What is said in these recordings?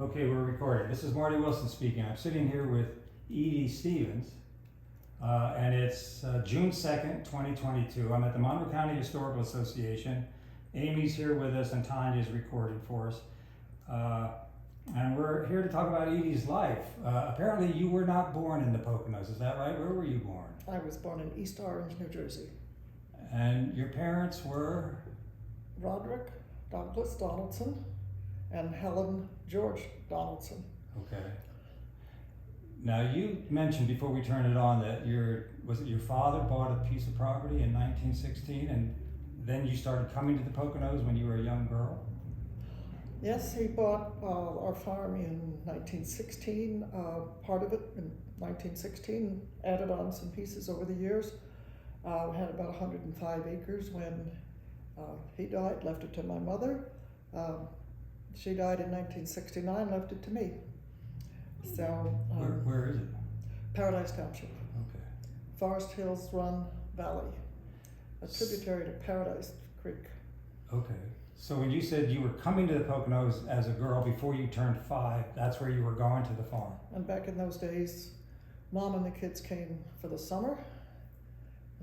Okay, we're recording. This is Marty Wilson speaking. I'm sitting here with Edie Stevens, and it's June 2nd, 2022. I'm at the Monroe County Historical Association. Amy's here with us and Tanya's recording for us. And we're here to talk about Edie's life. Apparently you were not born in the Poconos, is that right? Where were you born? I was born in East Orange, New Jersey. And your parents were? Roderick Douglas Donaldson and Helen George Donaldson. Okay. Now you mentioned before we turned it on that was it your father bought a piece of property in 1916 and then you started coming to the Poconos when you were a young girl? Yes, he bought our farm in 1916, part of it in 1916, added on some pieces over the years. We had about 105 acres when he died, left it to my mother. She died in 1969, left it to me. So Where is it? Paradise Township. Okay. Forest Hills Run Valley, a tributary to Paradise Creek. Okay. So when you said you were coming to the Poconos as a girl before you turned 5, that's where you were going to the farm? And back in those days, Mom and the kids came for the summer.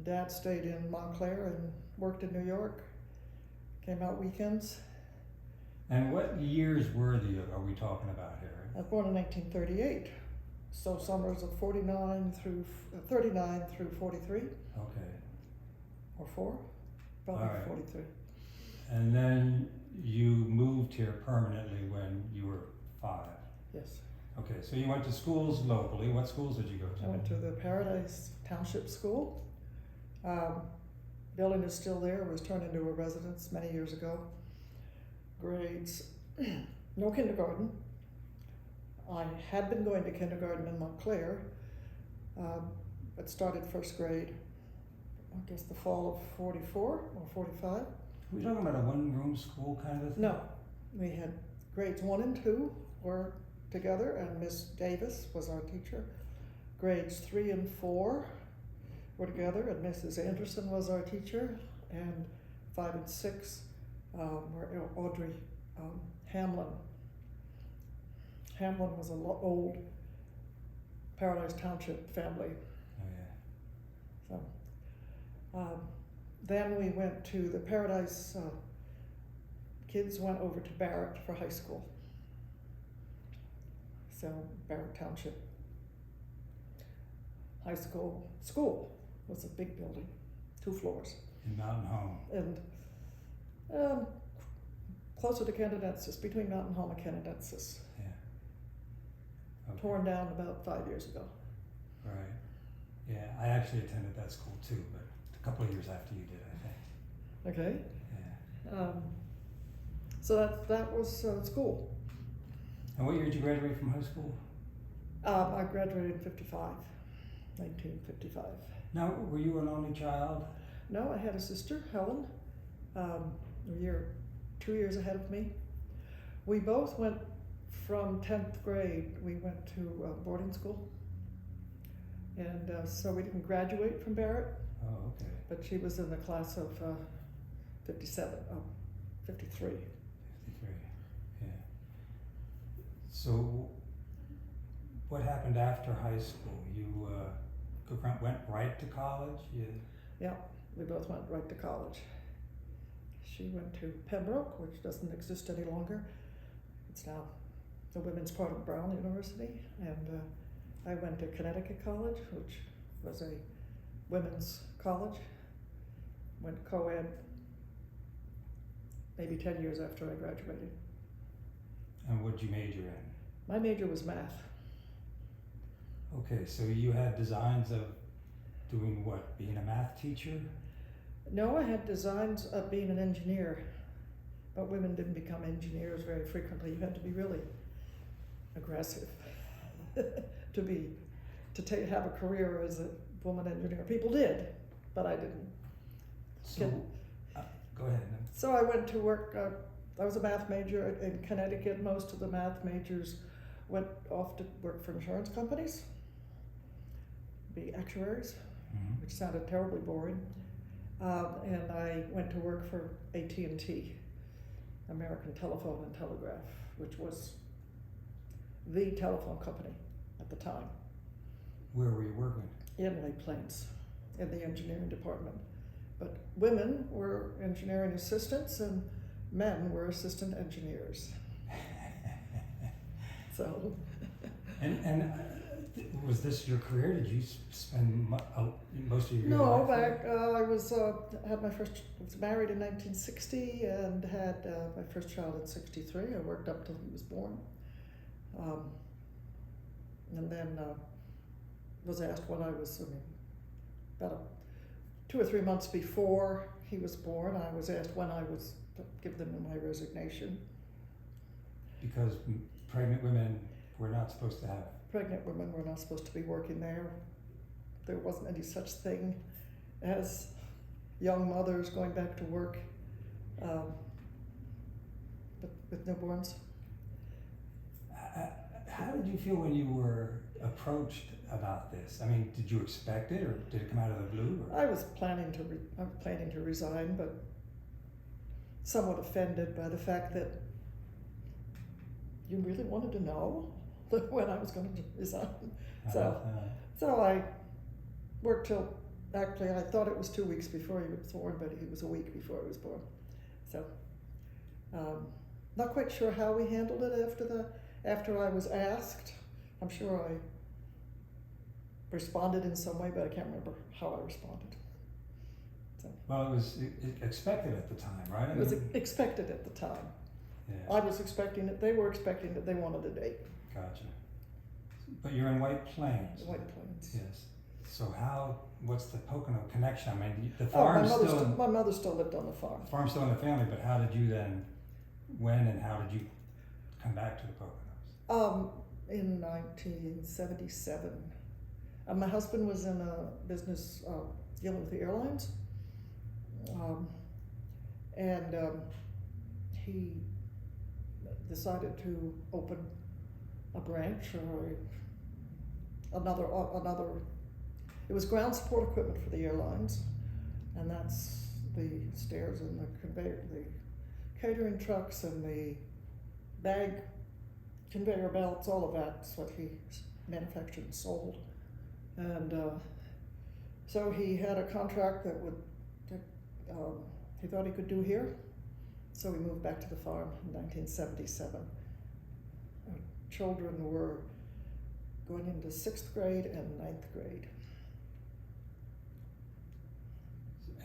Dad stayed in Montclair and worked in New York. Came out weekends. And what years are we talking about here? I was born in 1938, so summers of 39 through 43, Okay. or 4, probably All right. 43. And then you moved here permanently when you were 5. Yes. Okay, so you went to schools locally. What schools did you go to? I went to the Paradise Township School. Building is still there. It was turned into a residence many years ago. Grades, no kindergarten. I had been going to kindergarten in Montclair, but started first grade, I guess the fall of 44 or 45. Are we talking about a one-room school kind of thing? No, we had grades 1 and 2 were together, and Miss Davis was our teacher. Grades 3 and 4 were together, and Mrs. Anderson was our teacher, and 5 and 6 were Audrey Hamlin. Hamlin was an old Paradise Township family. Oh, yeah. So then we went to the Paradise, kids went over to Barrett for high school. So Barrett Township High School was a big building, 2 floors. In Mountain Home. And closer to Canadensis, between Mountain Home and Canadensis. Yeah. Okay. Torn down about 5 years ago. Right. Yeah, I actually attended that school too, but a couple of years after you did, I think. Okay. Yeah. So that was school. And what year did you graduate from high school? I graduated in 1955. Now, were you an only child? No, I had a sister, Helen, 2 years ahead of me. We both went from 10th grade, we went to boarding school. And so we didn't graduate from Barrett, Oh, okay. but she was in the class of 53. 53, yeah. So, what happened after high school? You went right to college? Yeah, we both went right to college. She went to Pembroke, which doesn't exist any longer. It's now the women's part of Brown University, and I went to Connecticut College, which was a women's college. Went co-ed maybe 10 years after I graduated. And what'd you major in? My major was math. Okay, so you had designs of doing what? Being a math teacher? No, I had designs of being an engineer, but women didn't become engineers very frequently. You had to be really aggressive to have a career as a woman engineer. People did, but I didn't. So, go ahead. So I went to work, I was a math major in Connecticut. Most of the math majors went off to work for insurance companies, be actuaries, Mm-hmm. which sounded terribly boring. And I went to work for AT&T, American Telephone and Telegraph, which was the telephone company at the time Where were you working? in Lake Plains in the engineering department. But women were engineering assistants and men were assistant engineers. So. And was this your career? Did you spend most of your No, life there? back I was married in 1960 and had my first child in '63. I worked up till he was born, and then was asked when I was about 2 or 3 months before he was born. I was asked when I was to give them my resignation. Because pregnant women were not supposed to have. Pregnant women were not supposed to be working there. There wasn't any such thing as young mothers going back to work with newborns. How did you feel when you were approached about this? I mean, did you expect it, or did it come out of the blue? Or? I was planning to resign, but somewhat offended by the fact that you really wanted to know when I was going to resign. So I worked till, actually I thought it was 2 weeks before he was born, but he was a week before he was born. So not quite sure how we handled it after I was asked. I'm sure I responded in some way, but I can't remember how I responded. So. Well, it was expected at the time, right? It was expected at the time. Yeah. I was expecting it, they were expecting it, they wanted a date. Gotcha. But you're in White Plains. White Plains. Yes. So what's the Pocono connection? I mean, the farm's my mother still lived on the farm. The farm's still in the family, but how did you then, when and how did you come back to the Poconos? In 1977. My husband was in a business dealing with the airlines. He decided to open a branch or another. It was ground support equipment for the airlines, and that's the stairs and the conveyor, the catering trucks and the bag conveyor belts, all of that's what he manufactured and sold. And so he had a contract that he thought he could do here. So we moved back to the farm in 1977. Our children were going into 6th grade and 9th grade.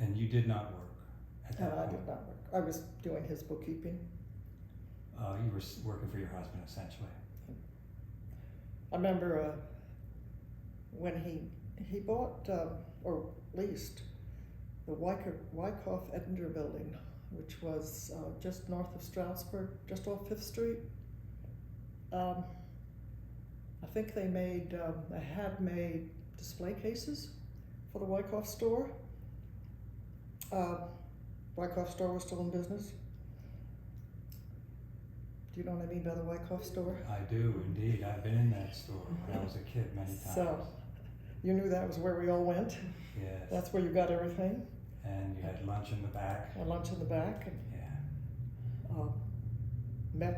And you did not work at that point? I did not work. I was doing his bookkeeping. You were working for your husband, essentially. I remember when he bought or leased the Wyckoff Edinger building, which was just north of Stroudsburg, just off 5th Street. I think they had made display cases for the Wyckoff store. Wyckoff store was still in business. Do you know what I mean by the Wyckoff store? I do, indeed. I've been in that store when I was a kid many times. So, you knew that was where we all went? Yes. That's where you got everything? And you had lunch in the back. And lunch in the back. And, yeah.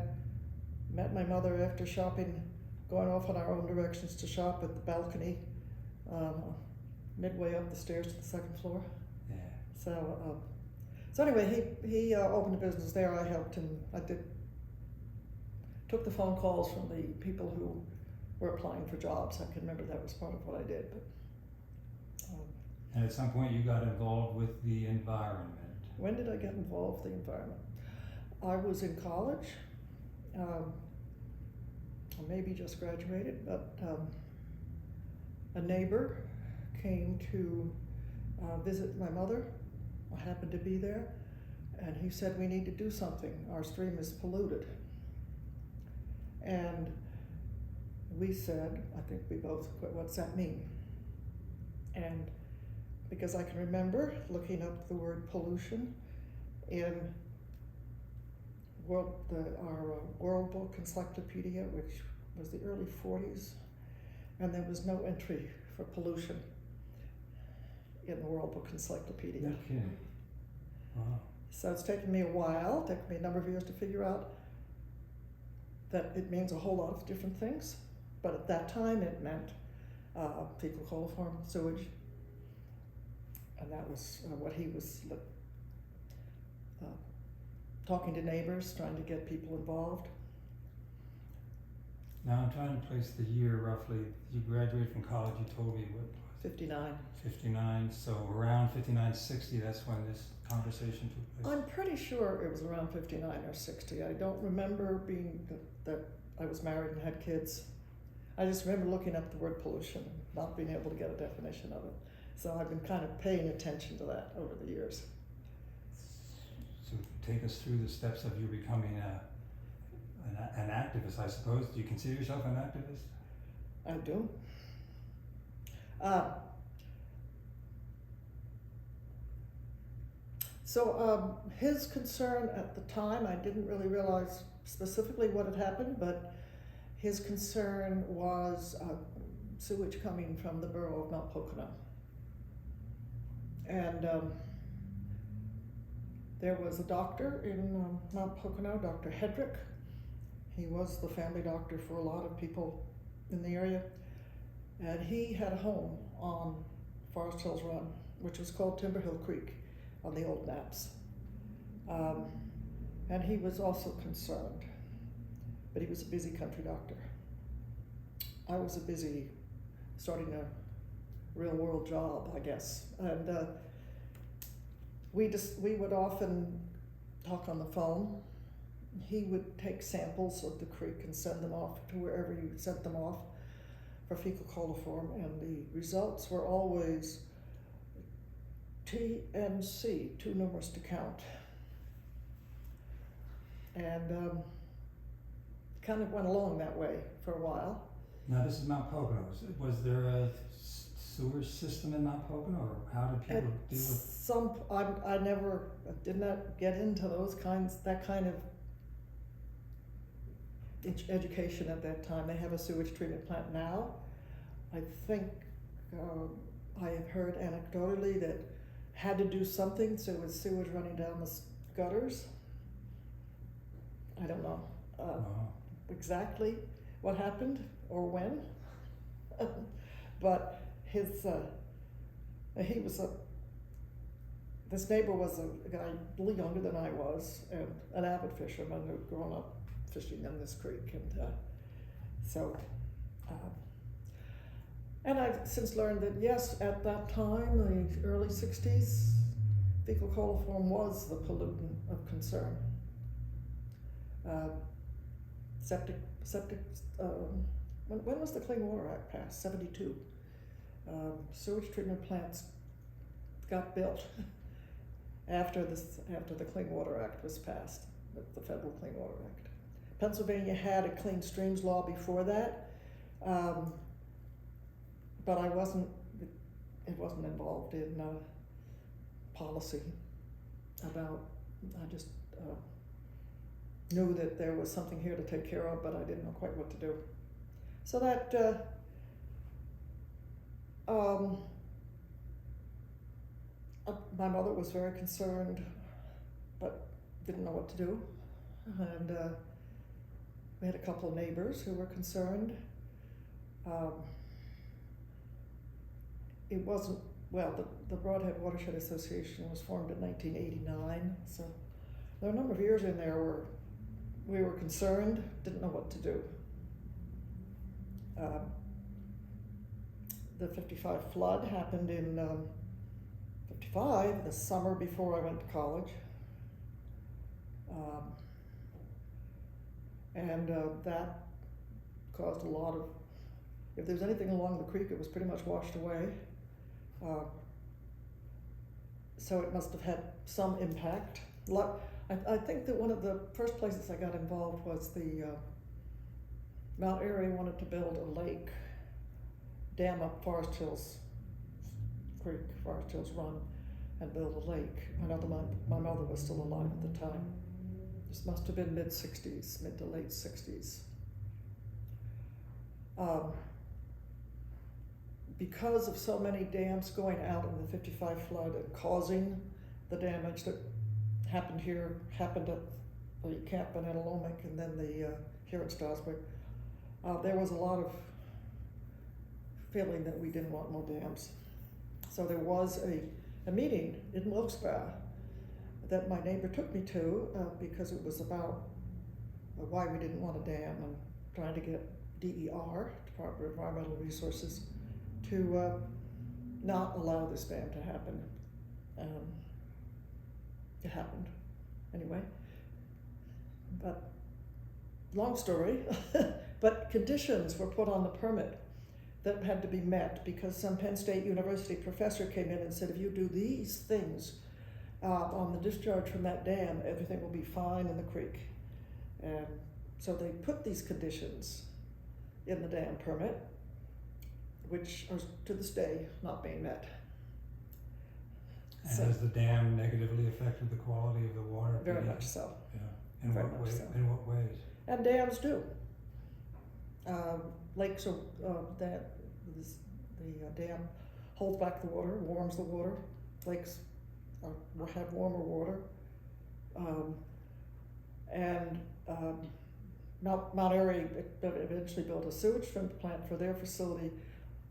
Met my mother after shopping, going off in our own directions to shop at the balcony, midway up the stairs to the 2nd floor. Yeah. So anyway, he opened a business there. I helped him. Took the phone calls from the people who were applying for jobs. I can remember that was part of what I did. But, and at some point you got involved with the environment. When did I get involved with the environment? I was in college. I maybe just graduated, but a neighbor came to visit my mother. I happened to be there, and he said, we need to do something. Our stream is polluted. And we said, I think we both, what's that mean? And because I can remember looking up the word pollution in our World Book Encyclopedia, which was the early 40s, and there was no entry for pollution in the World Book Encyclopedia. Okay. Wow. So it's taken me a while, taken me a number of years to figure out that it means a whole lot of different things, but at that time it meant fecal coliform sewage, and that was what he was talking to neighbors, trying to get people involved. Now I'm trying to place the year roughly. You graduated from college, you told me what was 59. 59, so around 59, 60, that's when this conversation took place. I'm pretty sure it was around 59 or 60. I don't remember being that I was married and had kids. I just remember looking up the word pollution and not being able to get a definition of it. So I've been kind of paying attention to that over the years. So take us through the steps of you becoming an activist, I suppose. Do you consider yourself an activist? I do. So his concern at the time, I didn't really realize specifically what had happened, but his concern was sewage coming from the borough of Mount Pocono. And there was a doctor in Mount Pocono, Dr. Hedrick. He was the family doctor for a lot of people in the area. And he had a home on Forest Hills Run, which was called Timber Hill Creek on the old maps. And he was also concerned, but he was a busy country doctor. I was a busy, starting a real world job, I guess. And we would often talk on the phone. He would take samples of the creek and send them off to wherever you sent them off for fecal coliform, and the results were always TNC, too numerous to count. And kind of went along that way for a while. Now this is Mount Pocono. Was there a sewer system in Mount Pocono, or how did people deal with? I never did not get into that kind of education at that time. They have a sewage treatment plant now. I think I have heard anecdotally that had to do something, so with sewage running down the gutters. I don't know exactly what happened or when, but this neighbor was a guy a little younger than I was, and an avid fisherman who'd grown up fishing in this creek, and I've since learned that yes, at that time, the early 60s, fecal coliform was the pollutant of concern. When was the Clean Water Act passed? 72. Sewage treatment plants got built after the Clean Water Act was passed, the Federal Clean Water Act. Pennsylvania had a clean streams law before that, but it wasn't involved in policy about. I just knew that there was something here to take care of, but I didn't know quite what to do. So that my mother was very concerned, but didn't know what to do, and we had a couple of neighbors who were concerned. It wasn't, well, the Broadhead Watershed Association was formed in 1989, so there were a number of years in there where we were concerned, didn't know what to do. The 55 flood happened in 55, the summer before I went to college. And that caused a lot of, if there was anything along the creek, it was pretty much washed away. So it must have had some impact. I think that one of the first places I got involved was the Mount Airy wanted to build a lake, dam up Forest Hills Creek, Forest Hills Run, and build a lake. I know my mother was still alive at the time. This must have been mid to late 60s. Because of so many dams going out in the 55 flood and causing the damage that happened at the camp in Antelomic and then the here in Stroudsburg, there was a lot of feeling that we didn't want more dams. So there was a meeting in Wilkes-Barre that my neighbor took me to because it was about why we didn't want a dam and trying to get DER, Department of Environmental Resources, to not allow this dam to happen. It happened anyway, but long story, but conditions were put on the permit that had to be met because some Penn State University professor came in and said, if you do these things on the discharge from that dam, everything will be fine in the creek. And so they put these conditions in the dam permit, which are to this day not being met. And So, has the dam negatively affected the quality of the water? very much so. Yeah. In Very what much way? so. In what ways? And dams do. Lakes are, the dam holds back the water, warms the water. Lakes have warmer water. Mount Airy eventually built a sewage treatment plant for their facility,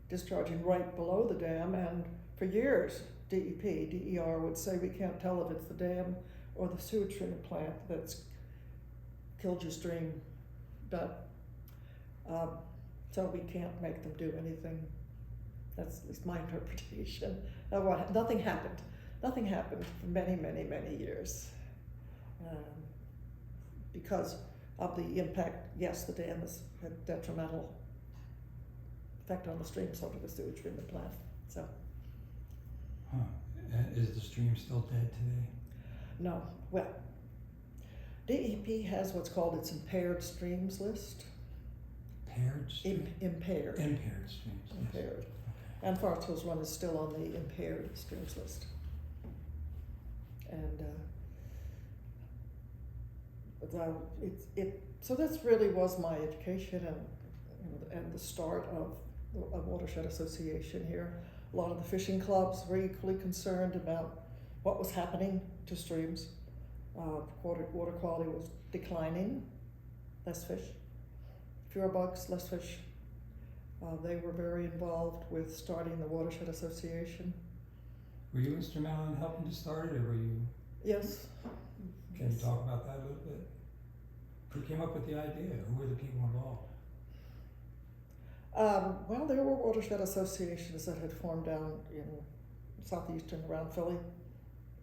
discharging right below the dam, and for years, DER would say, we can't tell if it's the dam or the sewage treatment plant that's killed your stream, but so we can't make them do anything. That's at least my interpretation. Nothing happened. Nothing happened for many, many, many years. Because of the impact, yes, the dam has had detrimental effect on the stream, so did the sewage treatment plant. So, And is the stream still dead today? no. Well, DEP has what's called its impaired streams list. Impaired streams? Impaired. Impaired streams, yes. Impaired. Okay. And Forest Hills Run is still on the impaired streams list. And so this really was my education and the start of a Watershed Association here. A lot of the fishing clubs were equally concerned about what was happening to streams. Water quality was declining, less fish, fewer bugs, less fish. They were very involved with starting the Watershed Association. Were you instrumental in helping to start it, or were you? Yes. Can you talk about that a little bit? Who came up with the idea? Who were the people involved? Well, there were watershed associations that had formed down in southeastern around Philly.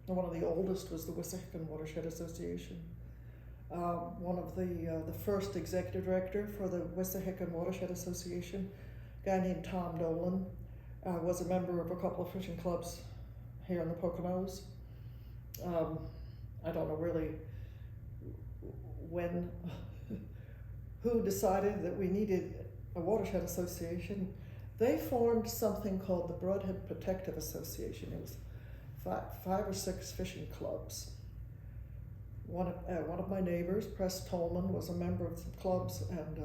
And one of the oldest was the Wessex Watershed Association. One of the first executive director for the Wessex Watershed Association, a guy named Tom Dolan, was a member of a couple of fishing clubs here in the Poconos. I don't know really when, who decided that we needed a watershed association. They formed something called the Broadhead Protective Association. It was five or six fishing clubs. One of my neighbors, Press Tolman, was a member of some clubs and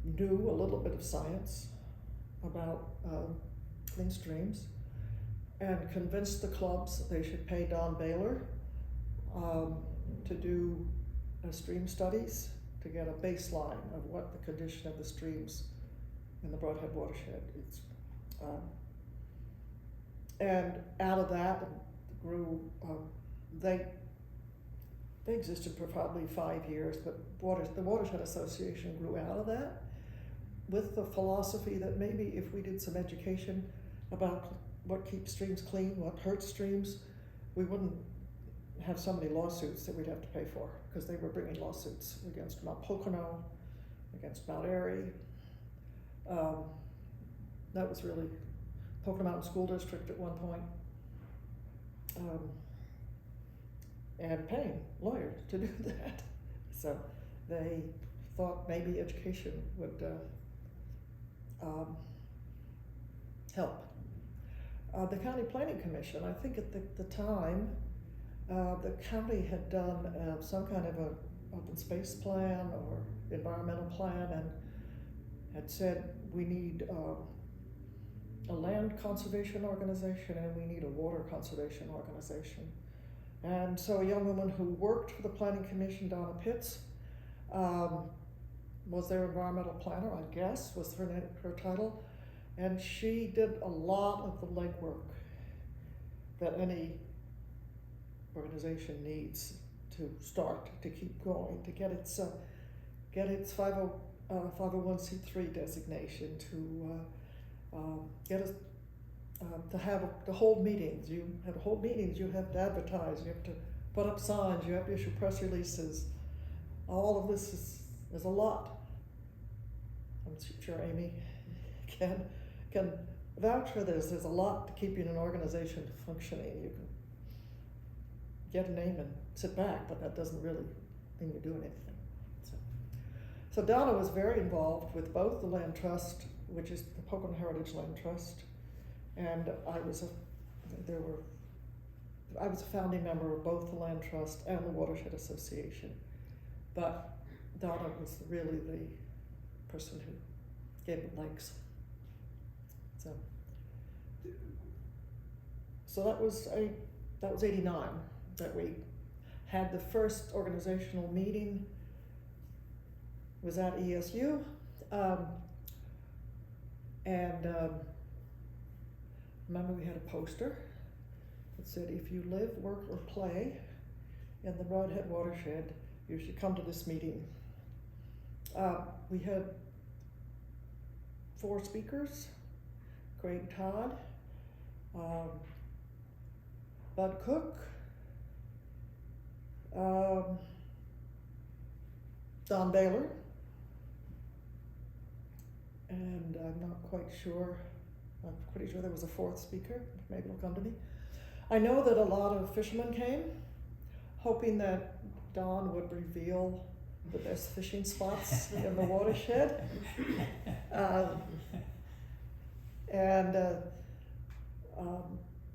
knew a little bit of science about clean streams, and convinced the clubs that they should pay Don Baylor to do stream studies to get a baseline of what the condition of the streams in the Broadhead watershed is. And out of that grew, they existed for probably 5 years, but the Watershed Association grew out of that with the philosophy that maybe if we did some education about what keeps streams clean, what hurts streams, we wouldn't have so many lawsuits that we'd have to pay for, because they were bringing lawsuits against Mount Pocono, against Mount Airy. That was really Pocono Mountain School District at one point, and paying lawyers to do that. So they thought maybe education would help. The County Planning Commission, I think at the time, the county had done some kind of an open space plan or environmental plan, and had said we need a land conservation organization and we need a water conservation organization. And so a young woman who worked for the Planning Commission, Donna Pitts, was their environmental planner, I guess, was her title. And she did a lot of the legwork that any organization needs to start, to keep going, to get its 501c3 designation, to get us to hold meetings. You have to hold meetings. You have to advertise. You have to put up signs. You have to issue press releases. All of this is a lot. I'm sure Amy can vouch for this. There's a lot to keeping an organization functioning. You can get a name and sit back, but that doesn't really mean you're doing anything. So Donna was very involved with both the Land Trust, which is the Pocono Heritage Land Trust, and I was a founding member of both the Land Trust and the Watershed Association. But Donna was really the person who gave it legs. So that was 89 that we had the first organizational meeting. Was at ESU, remember we had a poster that said, if you live, work, or play in the Broadhead watershed, you should come to this meeting. We had 4 speakers: Craig Todd, Bud Cook, Don Baylor, and I'm not quite sure, I'm pretty sure there was a 4th speaker, maybe it'll come to me. I know that a lot of fishermen came, hoping that Don would reveal the best fishing spots in the watershed.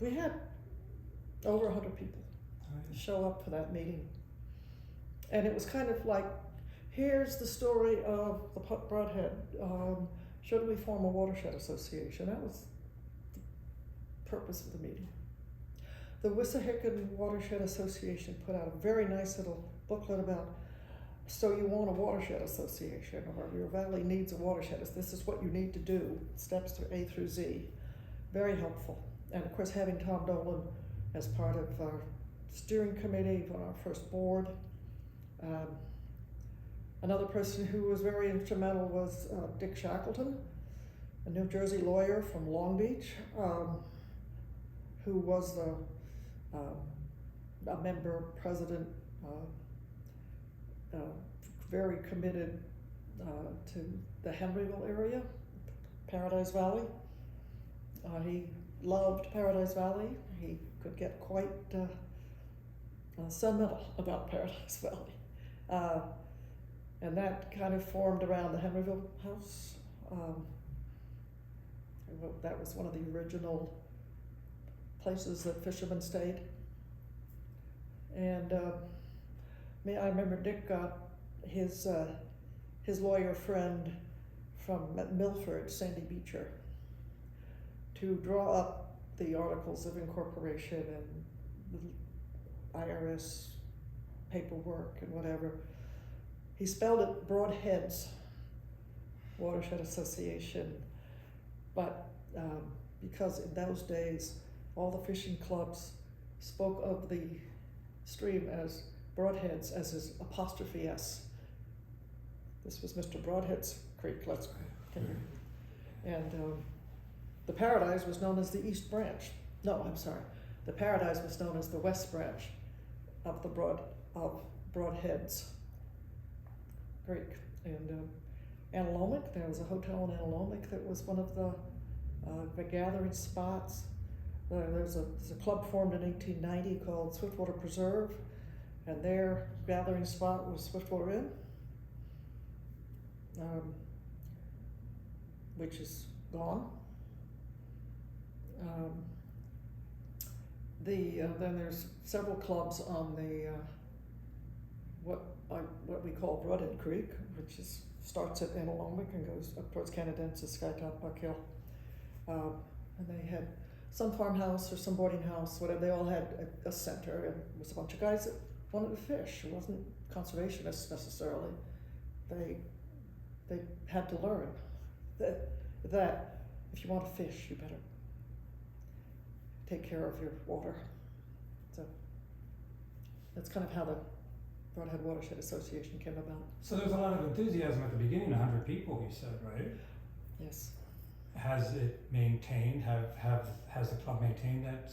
We had over 100 people show up for that meeting. And it was kind of like, here's the story of the Broadhead. Should we form a watershed association? That was the purpose of the meeting. The Wissahickon Watershed Association put out a very nice little booklet about, so you want a watershed association, or your valley needs a watershed. This is what you need to do, steps through A through Z. Very helpful. And of course, having Tom Dolan as part of our steering committee on our first board. Another person who was very instrumental was Dick Shackleton, a New Jersey lawyer from Long Beach, who was a member, president, very committed to the Henryville area, Paradise Valley. He loved Paradise Valley. He could get quite sentimental about Paradise Valley. And that kind of formed around the Henryville House. That was one of the original places that fishermen stayed. And I remember Dick got his lawyer friend from Milford, Sandy Beecher, to draw up the articles of incorporation and the IRS paperwork and whatever. He spelled it Broadhead's Watershed Association, but because in those days all the fishing clubs spoke of the stream as Broadheads, as his apostrophe S. This was Mr. Broadhead's creek, and the Paradise was known as the East Branch. No, I'm sorry. The Paradise was known as the West Branch of the Broadheads Creek. And Antelomic, there was a hotel in Antelomic that was one of the gathering spots. There's a club formed in 1890 called Swiftwater Preserve, and their gathering spot was Swiftwater Inn, which is gone. Then there's several clubs on the what we call Broadhead Creek, which starts at Antelomic and goes up towards Canadensis, Skytop, Buck Hill. And they had some farmhouse or some boarding house, whatever. They all had a center, and there was a bunch of guys that wanted to fish. It wasn't conservationists necessarily. they had to learn that if you want to fish, you better take care of your water. So that's kind of how the Broadhead Watershed Association came about. So there's a lot of enthusiasm at the beginning, 100 people, you said, right? Yes. Has it maintained, has the club maintained that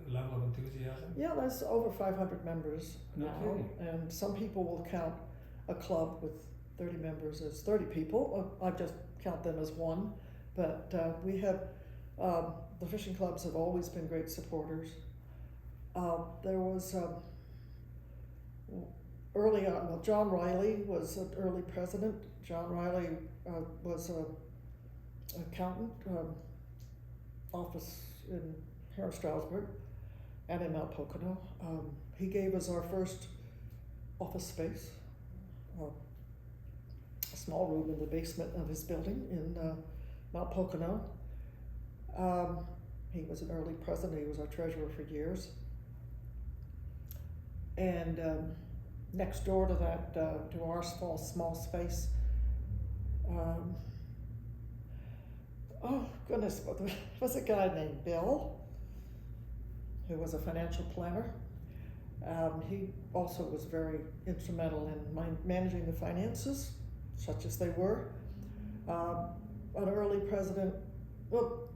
level of enthusiasm? Yeah, there's over 500 members No now, kidding. and some people will count a club with 30 members as 30 people. I just count them as one, but we have, the fishing clubs have always been great supporters. There was early on, well, John Riley was an early president. John Riley was an accountant, office in here in Stroudsburg and in Mount Pocono. He gave us our first office space, a small room in the basement of his building in Mount Pocono. He was an early president. He was our treasurer for years. And next door to that, to our small space, oh goodness, was a guy named Bill, who was a financial planner. He also was very instrumental in managing the finances, such as they were. An early president, well,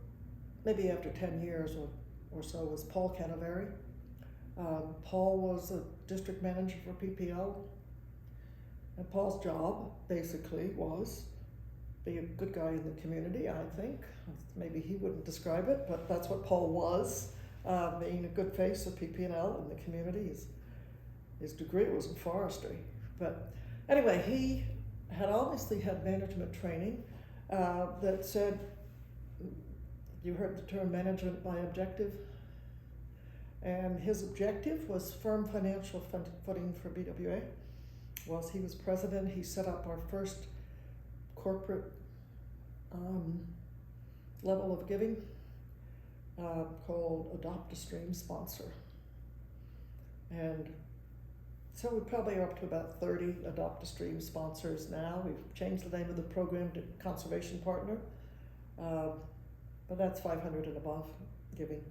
maybe after 10 years or so, was Paul Canaveri. Paul was a district manager for PPL, and Paul's job basically was be a good guy in the community, I think. Maybe he wouldn't describe it, but that's what Paul was, being a good face of PPL in the community. His degree was in forestry. But anyway, he had obviously had management training that said, you heard the term management by objective? And his objective was firm financial footing for BWA. Whilst he was president, he set up our first corporate level of giving called Adopt a Stream Sponsor. And so we probably are up to about 30 Adopt a Stream sponsors now. We've changed the name of the program to Conservation Partner, but that's 500 and above giving.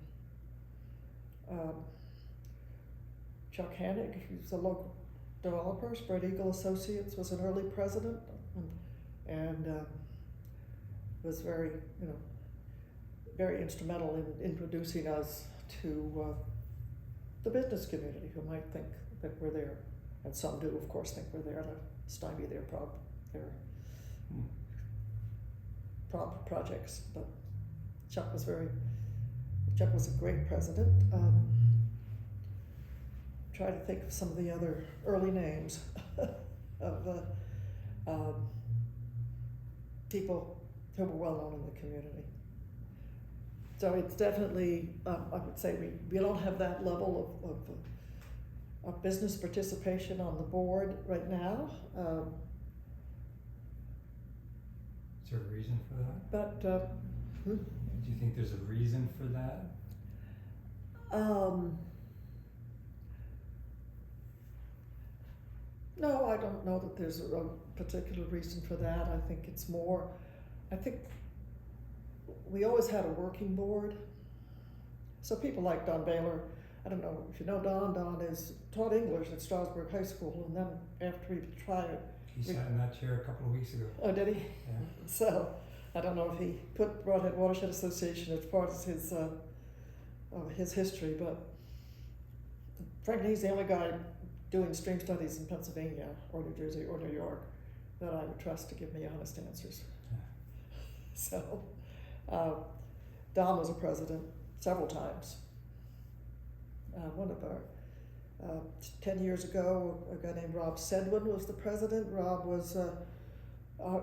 Chuck Hannig, who's a local developer, Spread Eagle Associates, was an early president and was very, very instrumental in introducing us to the business community, who might think that we're there, and some do, of course, think we're there to stymie their projects. But Chuck was a great president. Try to think of some of the other early names of people who were well known in the community. So it's definitely, I would say we don't have that level of business participation on the board right now. Is there a reason for that? But Do you think there's a reason for that? No, I don't know that there's a particular reason for that. I think it's more, I think we always had a working board. So people like Don Baylor, I don't know if you know Don. Don taught English at Stroudsburg High School, and then after he retired. He sat in that chair a couple of weeks ago. Oh, did he? Yeah. So I don't know if he put Broadhead Watershed Association as part of his history, but frankly, he's the only guy doing stream studies in Pennsylvania or New Jersey or New York that I would trust to give me honest answers. Yeah. So Don was a president several times. One of our 10 years ago, a guy named Rob Sedwin was the president. Rob was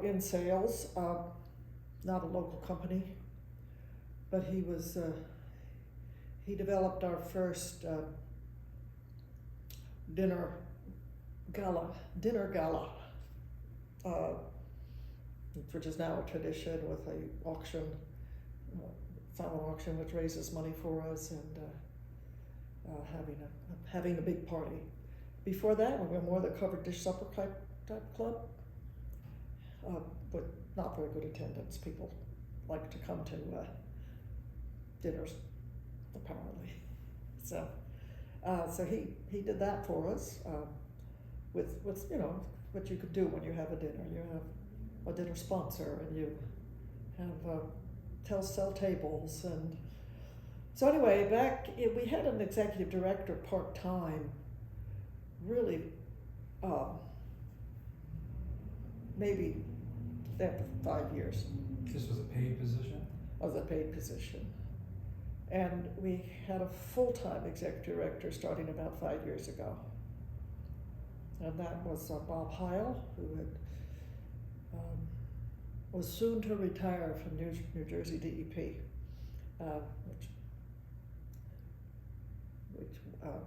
in sales, not a local company, but he developed our first dinner gala, which is now a tradition with a auction, silent auction, which raises money for us, and having a big party. Before that, we were more the covered dish supper type club, but not very good attendance. People like to come to dinners, apparently. So he did that for us with what you could do when you have a dinner. You have a dinner sponsor, and you have sell tables, and so anyway, we had an executive director part-time, really, maybe there for 5 years. This was a paid position? Of the paid position. And we had a full-time executive director starting about 5 years ago. And that was Bob Heil, who had was soon to retire from New Jersey DEP, which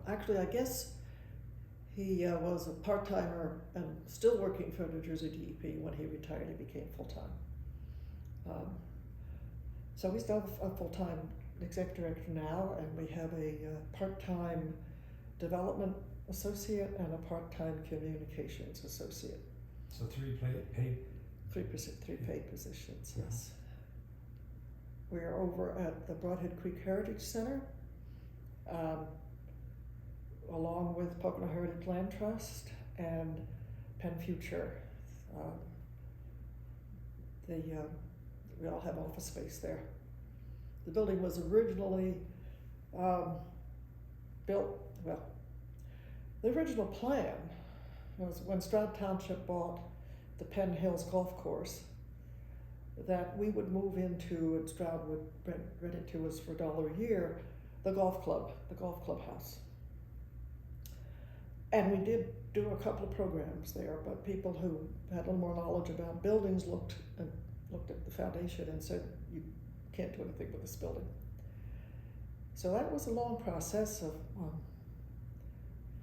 actually I guess he was a part-timer and still working for New Jersey DEP. When he retired, he became full-time. So we still have a full-time executive director now, and we have a part-time development associate and a part-time communications associate. So three paid? Three paid positions, yes. We're over at the Broadhead Creek Heritage Center, along with Pocono Heritage Land Trust and Penn Future. We all have office space there. The building was originally built, the original plan was when Stroud Township bought the Penn Hills Golf Course, that we would move into, and Stroud would rent it to us for $1 a year, the golf clubhouse. And we did do a couple of programs there, but people who had a little more knowledge about buildings looked at the foundation and said, you can't do anything with this building. So that was a long process of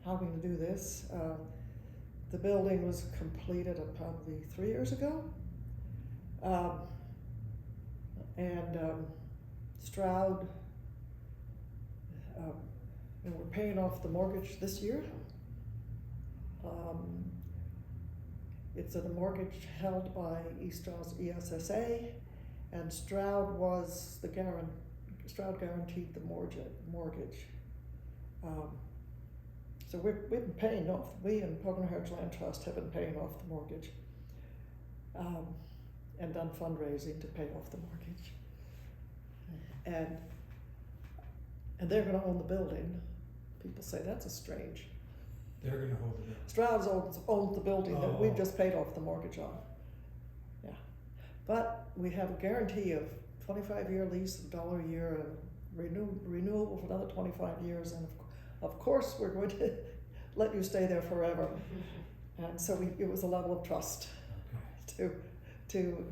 how are we going to do this. The building was completed probably 3 years ago. Stroud, and we're paying off the mortgage this year. It's a mortgage held by East Stroudsburg ESSA, and Stroud guaranteed the mortgage. So we've been paying off, we and Pocono Heritage Land Trust have been paying off the mortgage, and done fundraising to pay off the mortgage. And they're gonna own the building. People say that's a strange. They're gonna hold it up. Stroud's owns the building that we've just paid off the mortgage on. Yeah, but we have a guarantee of 25-year lease, $1 a year, and renewable for another 25 years, and of course we're going to let you stay there forever. And so it was a level of trust to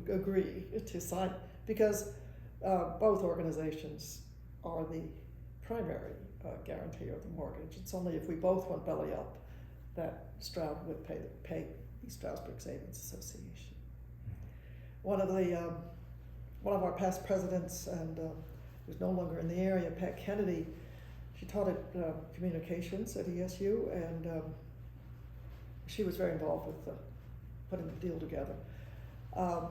agree to sign, because both organizations are the primary guarantee of the mortgage. It's only if we both went belly up that Stroud would pay the Stroudsburg Savings Association. One of our past presidents, and who's no longer in the area, Pat Kennedy, she taught at communications at ESU, and she was very involved with putting the deal together. Why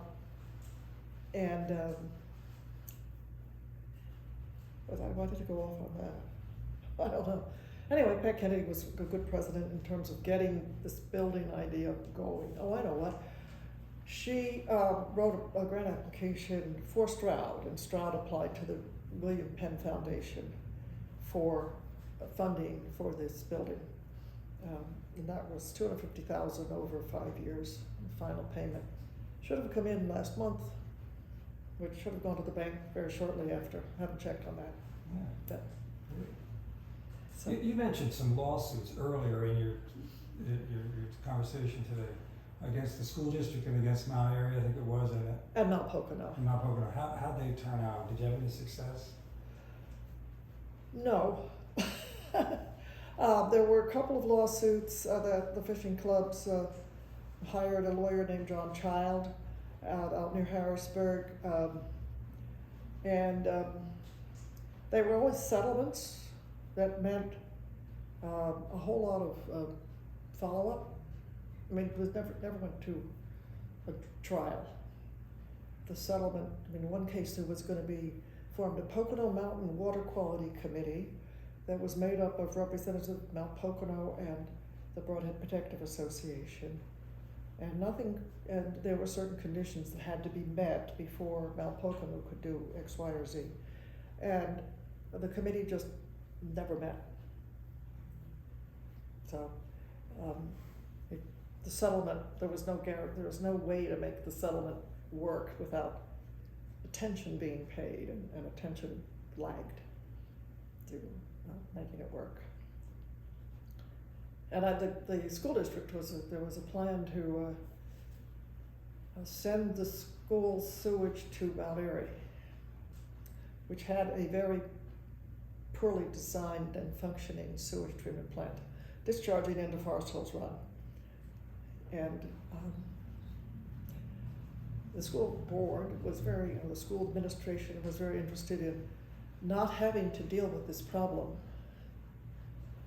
did it go off on that? I don't know. Anyway, Pat Kennedy was a good president in terms of getting this building idea going. Oh, I know what. She wrote a grant application for Stroud, and Stroud applied to the William Penn Foundation for funding for this building. And that was $250,000 over 5 years, the final payment. Should have come in last month, which should have gone to the bank very shortly after. I haven't checked on that. Yeah. So. You mentioned some lawsuits earlier in your conversation today against the school district and against Mount Airy, I think it was, and Mount Pocono. And Mount Pocono. How'd they turn out? Did you have any success? No. There were a couple of lawsuits that the fishing clubs hired a lawyer named John Child out near Harrisburg, and they were always settlements that meant a whole lot of follow-up. I mean, it was never went to a trial. The settlement, in one case there was going to be formed a Pocono Mountain Water Quality Committee that was made up of representatives of Mount Pocono and the Broadhead Protective Association. And there were certain conditions that had to be met before Mount Pocono could do X, Y, or Z. And the committee just never met. So the settlement, there was no way to make the settlement work without attention being paid, and attention lagged to making it work. And the school district there was a plan to send the school sewage to Mount Airy, which had a very poorly designed and functioning sewage treatment plant discharging into Forest Hills Run. And the school board the school administration was very interested in not having to deal with this problem.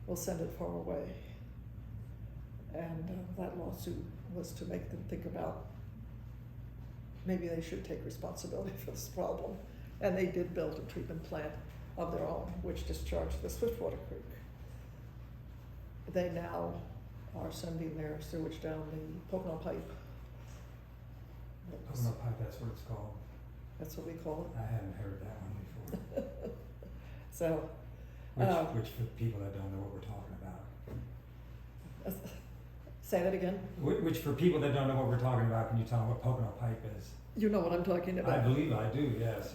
We'll send it far away. And that lawsuit was to make them think about maybe they should take responsibility for this problem. And they did build a treatment plant of their own, which discharged the Swiftwater Creek. They now are sending their sewage down the Pocono Pipe. Pocono Pipe, that's what it's called. That's what we call I hadn't heard that one before. it. So, Which for people that don't know what we're talking about. say that again. Which for people that don't know what we're talking about, can you tell them what Pocono Pipe is? You know what I'm talking about. I believe I do, yes.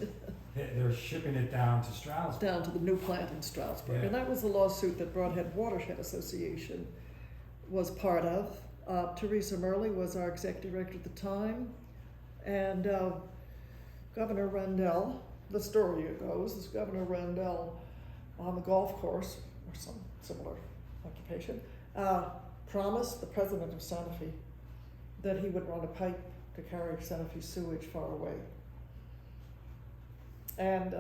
They're shipping it down to Stroudsburg. Down to the new plant in Stroudsburg. Yeah. And that was the lawsuit that Broadhead Watershed Association was part of. Teresa Murley was our executive director at the time. And Governor Rendell, the story goes, is Governor Rendell on the golf course, or some similar occupation, promised the president of Santa Fe that he would run a pipe to carry Santa Fe sewage far away. And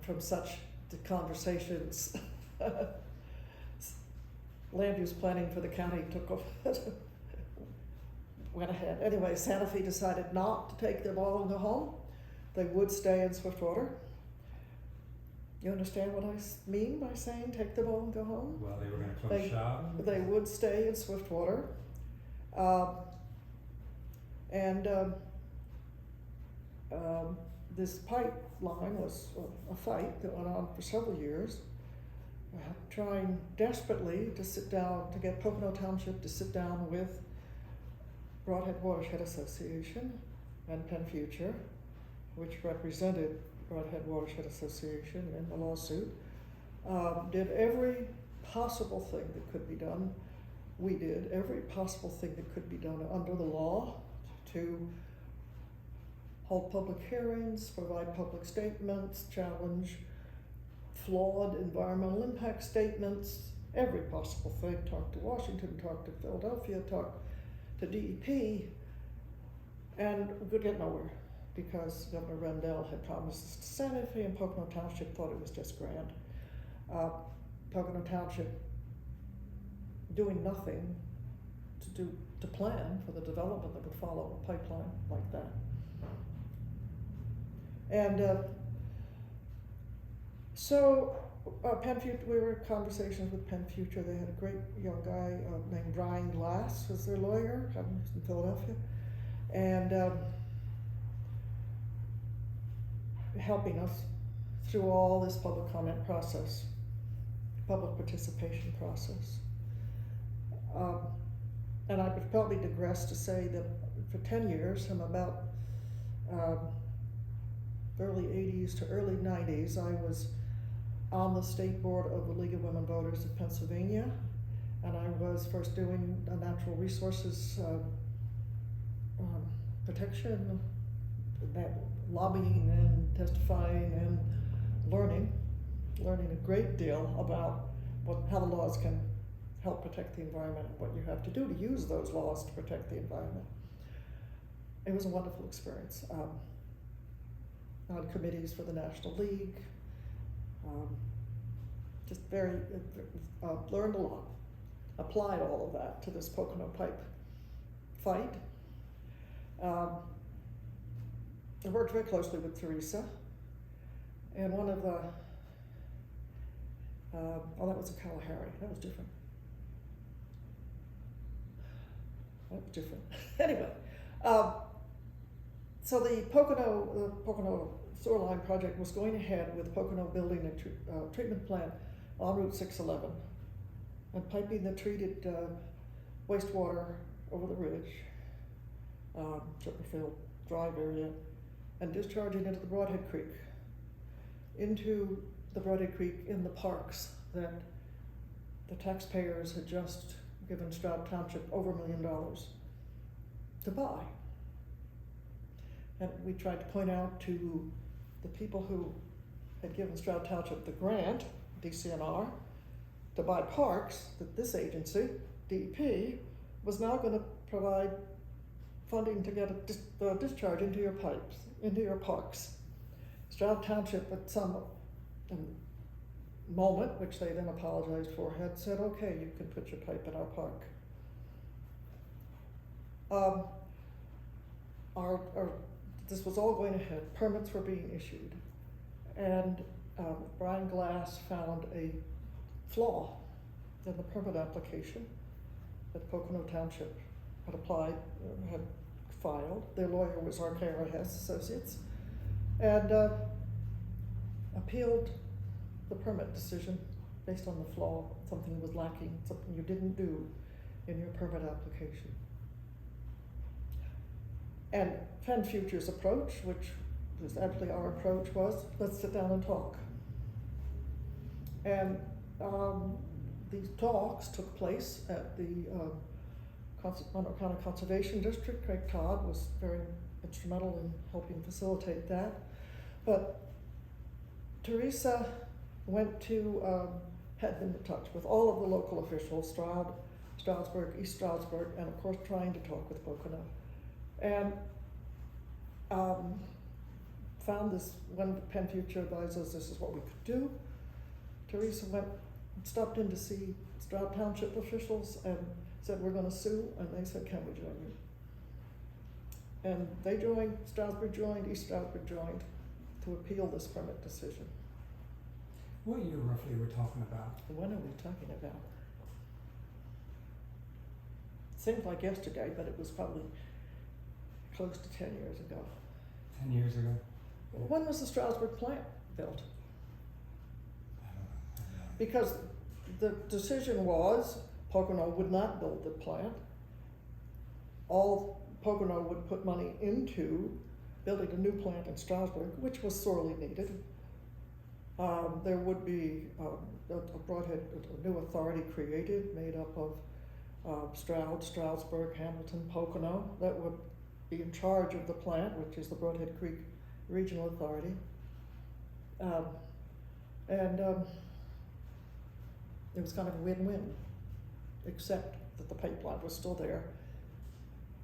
from such conversations, land use planning for the county went ahead. Anyway, Santa Fe decided not to take their ball and go home. They would stay in Swiftwater. You understand what I mean by saying take the ball and go home? Well, they were going to close shop. They would stay in Swiftwater. This pipeline was a fight that went on for several years, trying desperately to get Pocono Township to sit down with Broadhead Watershed Association and Penn Future, which represented Broadhead Watershed Association in the lawsuit, did every possible thing that could be done. We did every possible thing that could be done under the law to hold public hearings, provide public statements, challenge flawed environmental impact statements, every possible thing. Talk to Washington, talk to Philadelphia, talk to DEP, and we could get nowhere because Governor Rendell had promised this to Santa Fe, and Pocono Township thought it was just grand. Pocono Township doing nothing to plan for the development that would follow a pipeline like that. And so Penn Future, we were in conversations with Penn Future. They had a great young guy named Brian Glass was their lawyer, in Philadelphia, and helping us through all this public comment process, public participation process. And I would probably digress to say that for 10 years, from about early 80s to early 90s, I was on the state board of the League of Women Voters of Pennsylvania, and I was first doing natural resources protection, lobbying and testifying and learning a great deal about how the laws can help protect the environment and what you have to do to use those laws to protect the environment. It was a wonderful experience. On committees for the National League, just learned a lot, applied all of that to this Pocono Pipe fight. I worked very closely with Teresa, and one of the, oh, that was a Kalahari, that was different. Anyway, so the Pocono sewer line project was going ahead with Pocono building a treatment plant on Route 611 and piping the treated wastewater over the ridge, Chipperfield Drive area, and discharging into the Broadhead Creek, into the Broadhead Creek in the parks that the taxpayers had just given Stroud Township over $1 million to buy. And we tried to point out to the people who had given Stroud Township the grant, DCNR, to buy parks, that this agency, DEP, was now going to provide funding to get a discharge into your pipes, into your parks. Stroud Township at some moment, which they then apologized for, had said, okay, you can put your pipe in our park. This was all going ahead, permits were being issued, and Brian Glass found a flaw in the permit application that Pocono Township had applied, had filed. Their lawyer was Arcaro Hess Associates, and appealed the permit decision based on the flaw, something was lacking, something you didn't do in your permit application. And Penn Future's approach, which was actually our approach, was let's sit down and talk. And these talks took place at the Monroe County Conservation District. Craig Todd was very instrumental in helping facilitate that. But Teresa went to, had been in touch with all of the local officials, Stroudsburg, East Stroudsburg, and of course trying to talk with Pocono. And found this, when Penn Future advised us this is what we could do. Teresa stopped in to see Stroud Township officials and said, we're gonna sue, and they said, can we join you? And they joined, Stroudsburg joined, East Stroudsburg joined to appeal this permit decision. What year roughly we're talking about? When are we talking about? Seemed like yesterday, but it was probably close to 10 years ago. 10 years ago? When was the Stroudsburg plant built? I don't know. Because the decision was Pocono would not build the plant. All Pocono would put money into building a new plant in Stroudsburg, which was sorely needed. There would be a Broadhead, a new authority created, made up of Stroud, Stroudsburg, Hamilton, Pocono, that would be in charge of the plant, which is the Broadhead Creek Regional Authority. It was kind of a win-win, except that the pipeline was still there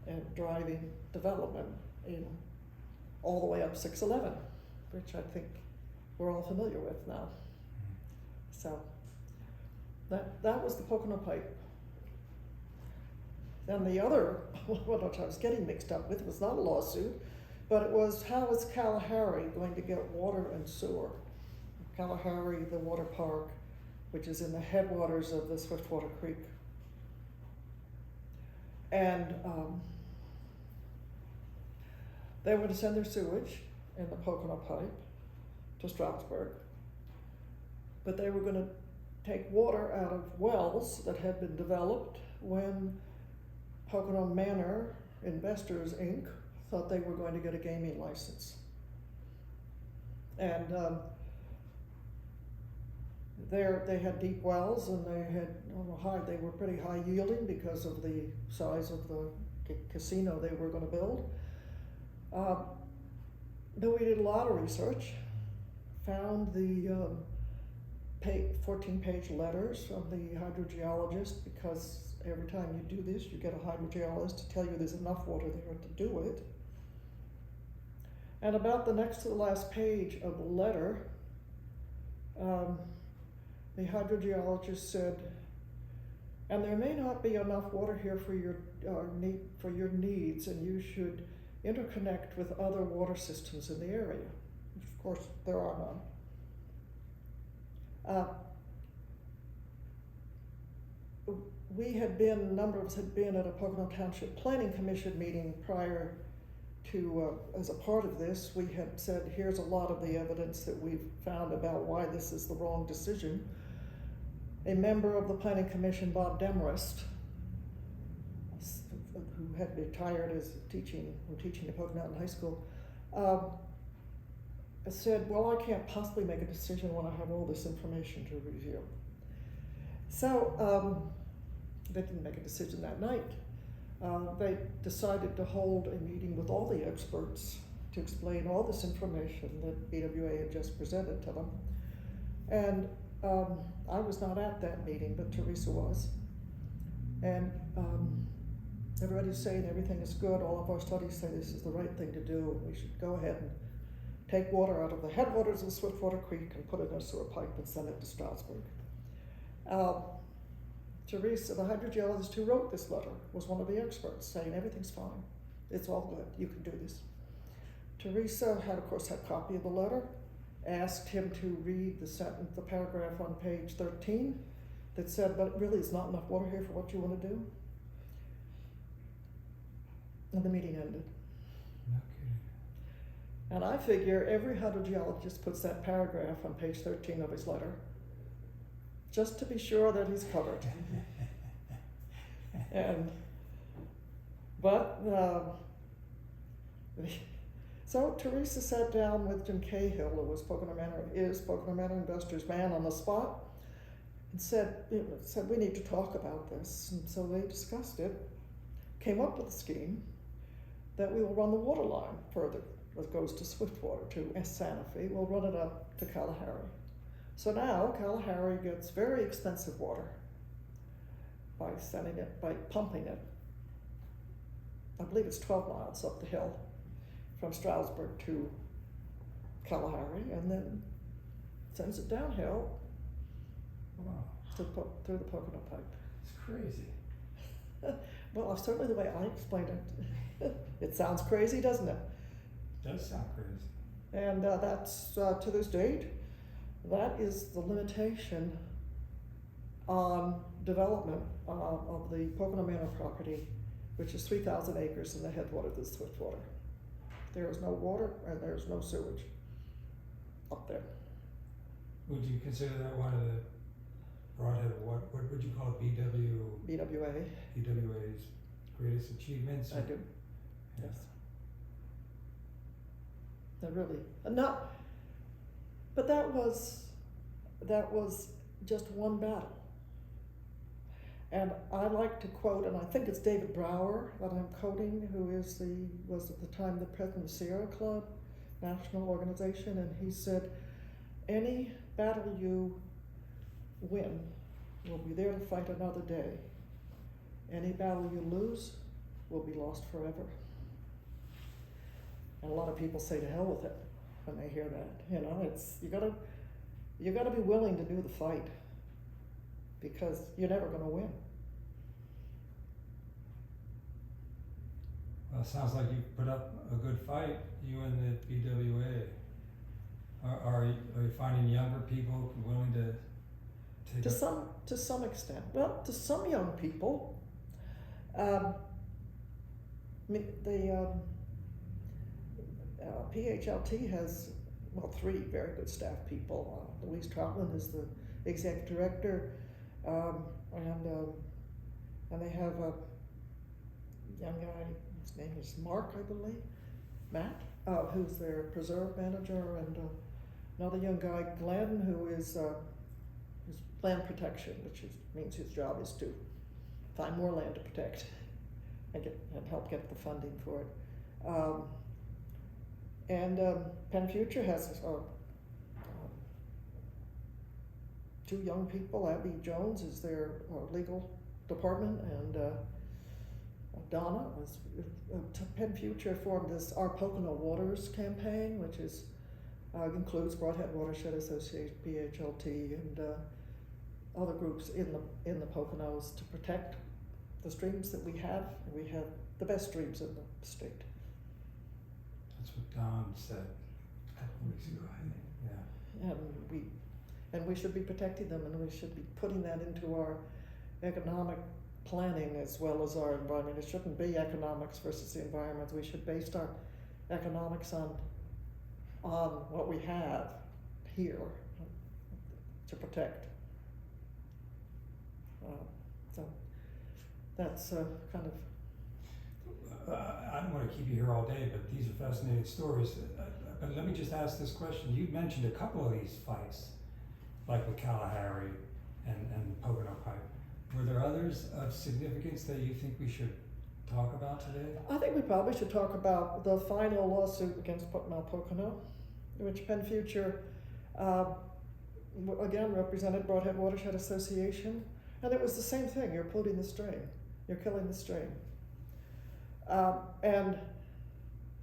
and driving development in all the way up 611, which I think we're all familiar with now. So that was the Pocono pipe. And the other, what I was getting mixed up with, was not a lawsuit, but it was how is Kalahari going to get water and sewer? Kalahari, the water park, which is in the headwaters of the Swiftwater Creek. And they were to send their sewage in the Pocono pipe to Stroudsburg, but they were going to take water out of wells that had been developed when Pocono Manor Investors, Inc. thought they were going to get a gaming license. And they had deep wells, and they had, I don't know how, they were pretty high yielding because of the size of the casino they were going to build. Then we did a lot of research, found the 14-page letters from the hydrogeologist, because every time you do this, you get a hydrogeologist to tell you there's enough water there to do it. And about the next to the last page of the letter, the hydrogeologist said, and there may not be enough water here for your needs, and you should interconnect with other water systems in the area. Of course, there are none. A number of us had been at a Pocono Township Planning Commission meeting prior to, as a part of this. We had said, here's a lot of the evidence that we've found about why this is the wrong decision. A member of the Planning Commission, Bob Demarest, who had retired as teaching at Pocono High School, said, well, I can't possibly make a decision when I have all this information to review. So they didn't make a decision that night. They decided to hold a meeting with all the experts to explain all this information that BWA had just presented to them. And I was not at that meeting, but Teresa was. And everybody's saying everything is good. All of our studies say this is the right thing to do, and we should go ahead and take water out of the headwaters of Swiftwater Creek and put it in a sewer pipe and send it to Stroudsburg. Teresa, the hydrogeologist who wrote this letter, was one of the experts, saying everything's fine. It's all good. You can do this. Teresa had, of course, had a copy of the letter, asked him to read the paragraph on page 13 that said, but really there's not enough water here for what you want to do. And the meeting ended. Okay. And I figure every hydrogeologist puts that paragraph on page 13 of his letter, just to be sure that he's covered. So Teresa sat down with Jim Cahill, who was Pocono Manor Investors' man on the spot, and said, we need to talk about this. And so they discussed it, came up with a scheme that we will run the water line further, that goes to Swiftwater, to Santa Fe. We'll run it up to Kalahari. So now Kalahari gets very expensive water by pumping it. I believe it's 12 miles up the hill from Stroudsburg to Kalahari, and then sends it downhill. Wow. Through the Pocono pipe. It's crazy. Well, certainly the way I explained it, it sounds crazy, doesn't it? It does sound crazy. And that's, to this date, that is the limitation on development of the Pocono Manor property, which is 3,000 acres in the headwater of the Swiftwater. There is no water and there's no sewage up there. Would you consider that one of the Broadhead, what would you call it, BWA. BWA's greatest achievements? I do, Yeah. yes. They're really, but that was just one battle. And I like to quote, and I think it's David Brower that I'm quoting, who was at the time the president of the Sierra Club, national organization, and he said, any battle you win will be there to fight another day. Any battle you lose will be lost forever. And a lot of people say to hell with it when they hear that. It's you gotta be willing to do the fight, because you're never gonna win. Well, it sounds like you put up a good fight, you and the BWA. Are you finding younger people willing to take To some extent. Well, to some young people, PHLT has, three very good staff people. Louise Troutman is the executive director, and they have a young guy, his name is Mark, I believe, Matt, who's their preserve manager, and another young guy, Glenn, who is land protection, which means his job is to find more land to protect and help get the funding for it. Penn Future has two young people. Abby Jones is their legal department, and Donna was Penn Future formed this Our Pocono Waters campaign, which is includes Broadhead Watershed Association, PHLT, and other groups in the Poconos to protect the streams that we have. We have the best streams in the state. That's what Don said a couple of weeks ago, I think, yeah. And we should be protecting them, and we should be putting that into our economic planning as well as our environment. It shouldn't be economics versus the environment. We should base our economics on what we have here to protect. So that's kind of. I don't want to keep you here all day, but these are fascinating stories. But let me just ask this question. You mentioned a couple of these fights, like with Kalahari and the Pocono Pipe. Were there others of significance that you think we should talk about today? I think we probably should talk about the final lawsuit against Mount Pocono, in which Penn Future, again, represented Broadhead Watershed Association. And it was the same thing. You're polluting the stream. You're killing the stream. And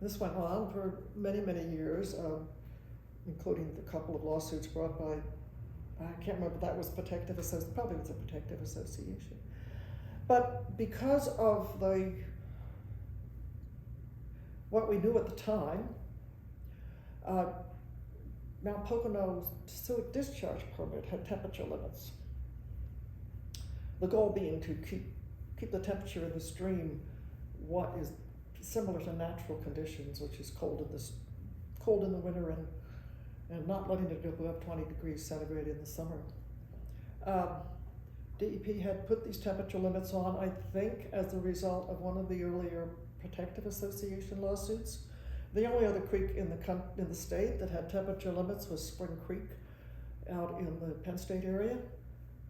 this went on for many, many years, including the couple of lawsuits brought by, I can't remember if that was Protective Association, probably was a Protective Association. But because of what we knew at the time, Mount Pocono's sewage discharge permit had temperature limits. The goal being to keep the temperature of the stream what is similar to natural conditions, which is cold in the winter and not letting it go above 20 degrees centigrade in the summer. DEP had put these temperature limits on, I think, as a result of one of the earlier Protective Association lawsuits. The only other creek in the state that had temperature limits was Spring Creek out in the Penn State area,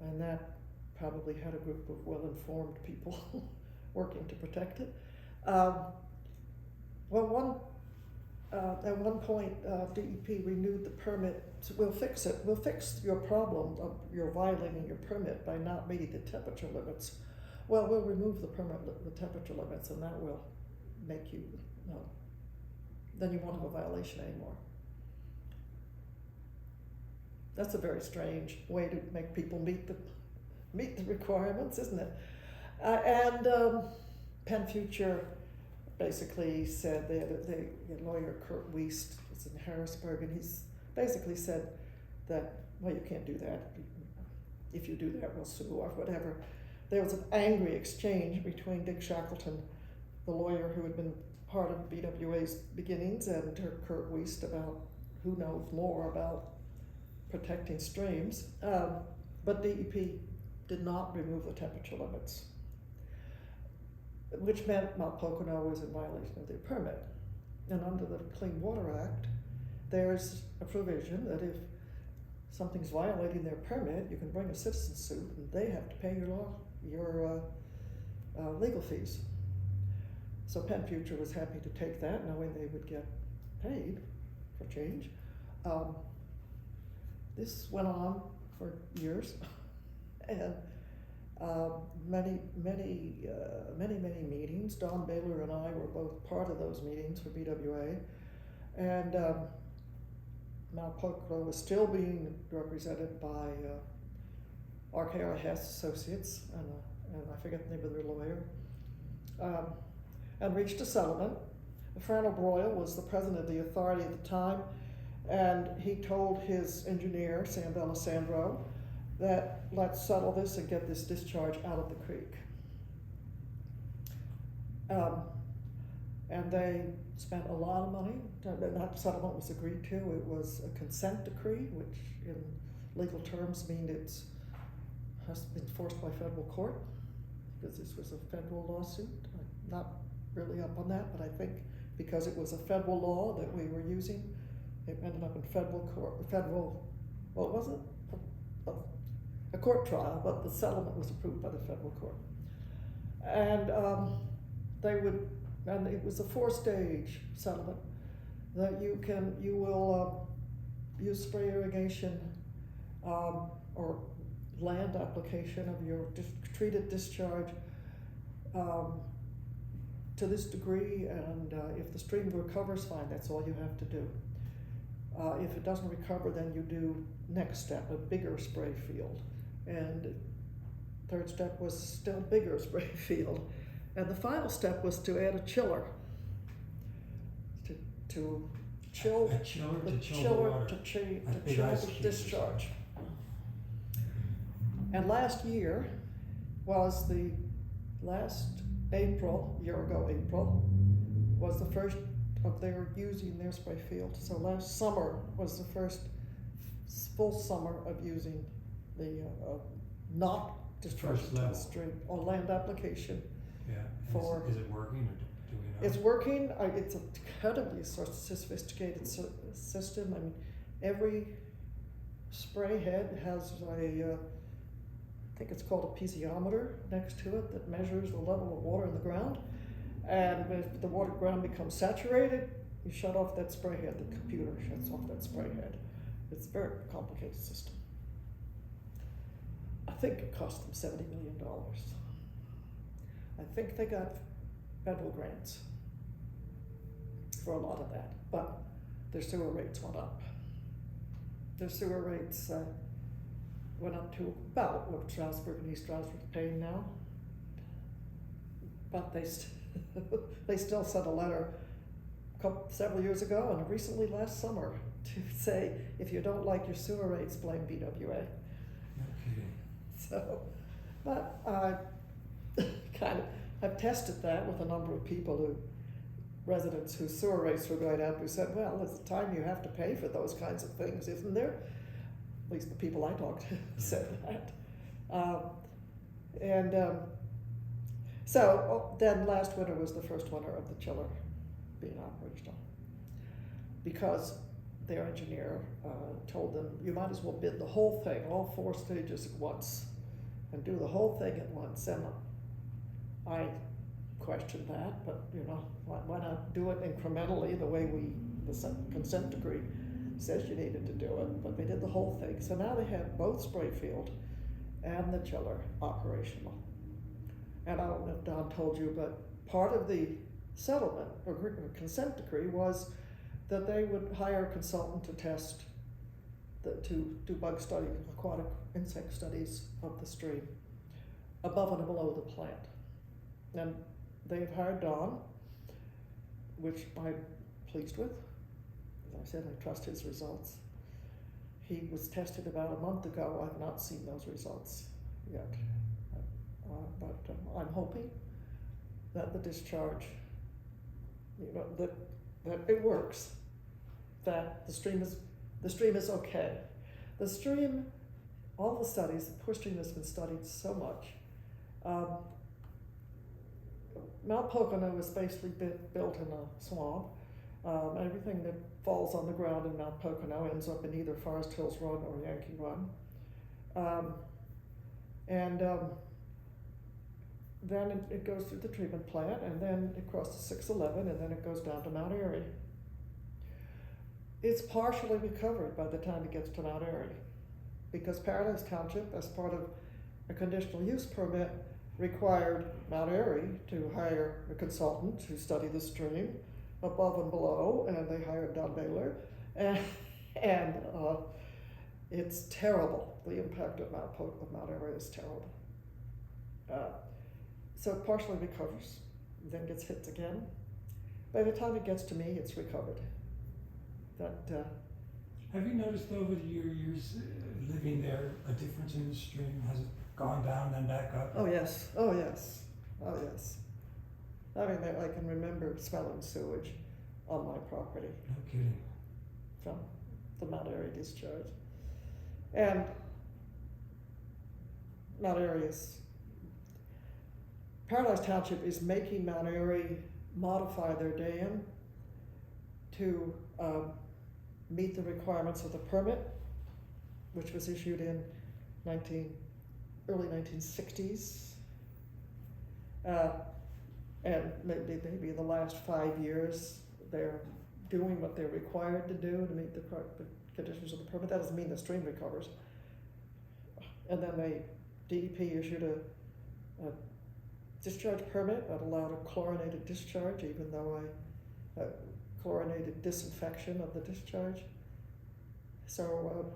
and that probably had a group of well-informed people working to protect it. At one point, DEP renewed the permit. So we'll fix it. We'll fix your problem of your violating your permit by not meeting the temperature limits. Well, we'll remove the temperature limits, and that will make you, then you won't have a violation anymore. That's a very strange way to make people meet the requirements, isn't it? And Penn Future basically said, the lawyer Kurt Wiest is in Harrisburg, and he's basically said that, well, you can't do that. If you do that, we'll sue or whatever. There was an angry exchange between Dick Shackleton, the lawyer who had been part of BWA's beginnings, and Kurt Wiest about who knows more about protecting streams. But DEP did not remove the temperature limits, which meant Mount Pocono was in violation of their permit. And under the Clean Water Act, there's a provision that if something's violating their permit, you can bring a citizen suit, and they have to pay your legal fees. So Penn Future was happy to take that, knowing they would get paid for change. This went on for years, and many meetings. Don Baylor and I were both part of those meetings for BWA, and Mount Pocono was still being represented by RKR Hess Associates, and I forget the name of their lawyer, and reached a settlement. Fran O'Broyle was the president of the authority at the time, and he told his engineer, Sam D'Alessandro, that let's settle this and get this discharge out of the creek. And they spent a lot of money. That settlement was agreed to. It was a consent decree, which in legal terms mean it's has been enforced by federal court, because this was a federal lawsuit. I'm not really up on that, but I think because it was a federal law that we were using, it ended up in federal court. Well, it wasn't a court trial, but the settlement was approved by the federal court. And and it was a 4-stage settlement that you will use spray irrigation or land application of your treated discharge to this degree, and if the stream recovers, fine, that's all you have to do. If it doesn't recover, then you do next step, a bigger spray field. And the third step was still bigger spray field. And the final step was to add a chiller to chill A chiller the to chill the chiller water. to chill Like big ice the cubes or discharge. And last year was the last April, year ago April, was the first of their using their spray field. So last summer was the first full summer of using the not discharged First to the level. stream or land application. Yeah. For- Is it working, or do we know? It's working. It's an incredibly sophisticated system. I mean, every spray head has I think it's called a piezometer next to it that measures the level of water in the ground. And if the water ground becomes saturated, you shut off that spray head. The computer shuts off that spray head. It's a very complicated system. I think it cost them $70 million. I think they got federal grants for a lot of that, but their sewer rates went up. Their sewer rates went up to about what Stroudsburg and East Stroudsburg are paying now, but they still sent a letter several years ago and recently last summer to say, if you don't like your sewer rates, blame BWA. No kidding. So, but I've tested that with a number of residents whose sewer rates were going up, who said, well, there's a time you have to pay for those kinds of things, isn't there? At least the people I talked to said that. So then last winter was the first winter of the chiller being operational, because their engineer told them, you might as well bid the whole thing, all 4 stages at once, and do the whole thing at once. And I questioned that, but why not do it incrementally the way the consent decree says you needed to do it, but they did the whole thing. So now they have both spray field and the chiller operational. And I don't know if Don told you, but part of the settlement or consent decree was that they would hire a consultant to test, to do bug studies, aquatic insect studies of the stream, above and below the plant. And they've hired Don, which I'm pleased with. As I said, I trust his results. He was tested about a month ago. I've not seen those results yet. But I'm hoping that the discharge, that it works, that the stream is okay. The stream, all the studies, the poor stream has been studied so much. Mount Pocono was basically built in a swamp. Everything that falls on the ground in Mount Pocono ends up in either Forest Hills Run or Yankee Run. Then it goes through the treatment plant, and then it crosses 611, and then it goes down to Mount Airy. It's partially recovered by the time it gets to Mount Airy, because Paradise Township, as part of a conditional use permit, required Mount Airy to hire a consultant to study the stream above and below, and they hired Don Baylor, and it's terrible. The impact of Mount Airy is terrible. So it partially recovers, then gets hit again. By the time it gets to me, it's recovered. Have you noticed over your years living there a difference in the stream? Has it gone down then back up? Oh yes, oh yes, oh yes. I mean, I can remember smelling sewage on my property No kidding. from the Mount Airy discharge. And Mount Airy Paradise Township is making Mount Airy modify their dam to meet the requirements of the permit, which was issued in early 1960s. And maybe in the last 5 years, they're doing what they're required to do to meet the conditions of the permit. That doesn't mean the stream recovers. And then DEP issued a discharge permit that allowed a chlorinated discharge, even though chlorinated disinfection of the discharge. So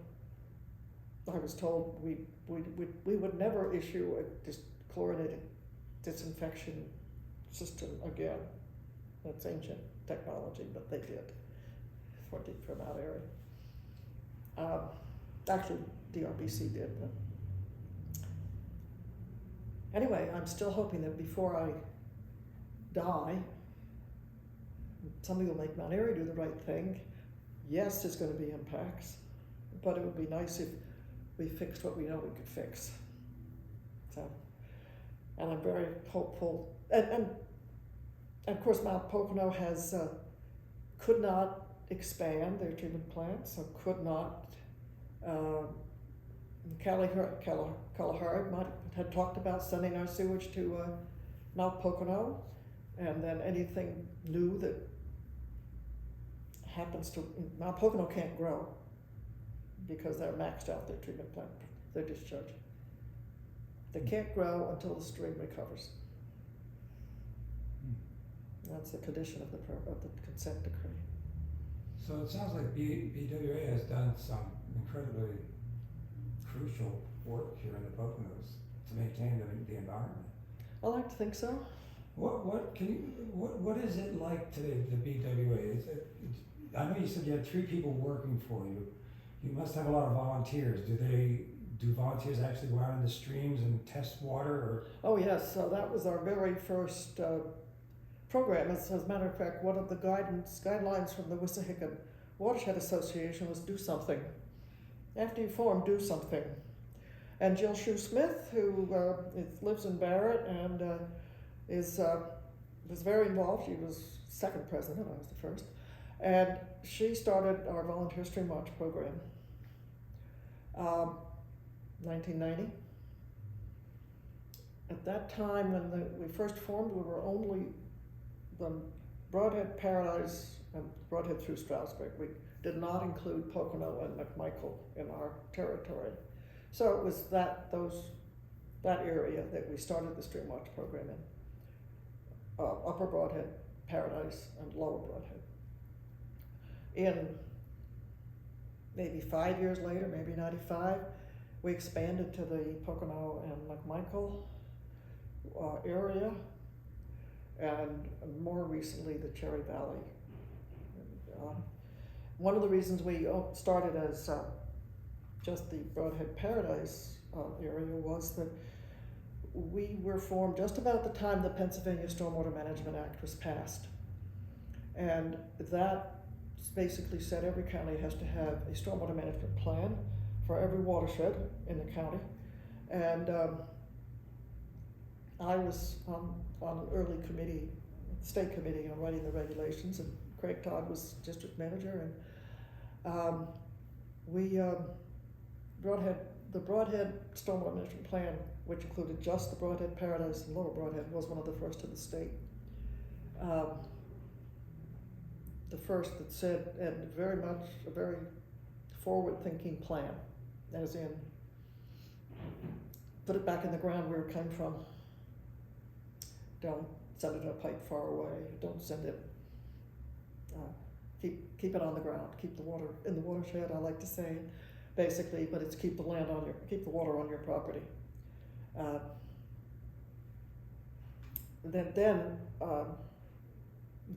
I was told we would never issue a chlorinated disinfection system again. That's ancient technology, but they did for that area. Actually, DRBC did. But anyway, I'm still hoping that before I die, somebody will make Mount Airy do the right thing. Yes, there's going to be impacts, but it would be nice if we fixed what we know we could fix. So, and I'm very hopeful. And of course, Mount Pocono has could not expand their treatment plant, so could not. Kalahari had talked about sending our sewage to Mount Pocono, and then anything new that happens to Mount Pocono can't grow because they're maxed out their treatment plant, their discharge. They can't grow until the stream recovers. That's the condition of the consent decree. So it sounds like BWA has done some incredibly crucial work here in the Poconos to maintain the environment. I like to think so. What is it like today, the BWA? I know you said you had 3 people working for you. You must have a lot of volunteers. Do volunteers actually go out in the streams and test water? Or? Oh yes, so that was our very first program. As a matter of fact, one of the guidelines from the Wessex Watershed Association was do something. After you form, do something. And Jill Shue Smith, who lives in Barrett and was very involved. She was second president, I was the first. And she started our volunteer stream watch program. 1990. At that time, when we first formed, we were only the Broadhead, Paradise, and Broadhead through Stroudsburg. We did not include Pocono and McMichael in our territory. So it was that area that we started the stream watch program in. Upper Broadhead, Paradise, and Lower Broadhead. In maybe 5 years later, maybe 95, we expanded to the Pocono and McMichael area, and more recently the Cherry Valley. One of the reasons we started as just the Broadhead Paradise area was that we were formed just about the time the Pennsylvania Stormwater Management Act was passed. And that basically said every county has to have a stormwater management plan for every watershed in the county. And I was on an early committee, state committee on writing the regulations, and Craig Todd was district manager, and the Broadhead Stormwater Management Plan, which included just the Broadhead Paradise and Lower Broadhead, was one of the first in the state. The first that said, and very much a very forward-thinking plan, as in put it back in the ground where it came from. Don't send it in a pipe far away. Don't send it. Keep it on the ground. Keep the water in the watershed. I like to say, basically, but it's keep the water on your property. Then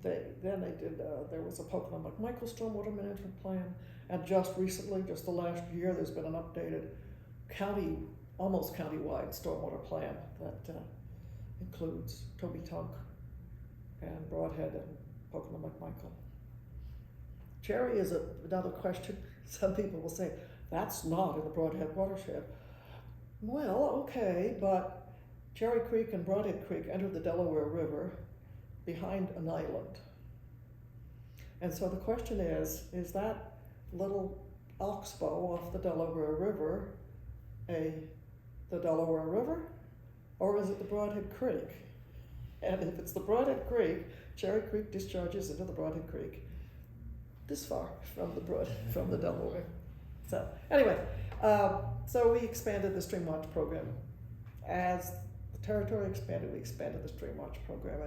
they did. There was a Pocono McMichael Stormwater Management Plan, and just recently, just the last year, there's been an updated almost county-wide stormwater plan that includes Toby Tunk and Broadhead and Pocono McMichael. Cherry is another question. Some people will say, that's not in the Broadhead watershed. Well, okay, but Cherry Creek and Broadhead Creek entered the Delaware River behind an island. And so the question is that little oxbow off the Delaware River the Delaware River, or is it the Broadhead Creek? And if it's the Broadhead Creek, Cherry Creek discharges into the Broadhead Creek this far from the Delaware. So anyway, so we expanded the Stream Watch program. As the territory expanded, we expanded the Stream Watch program,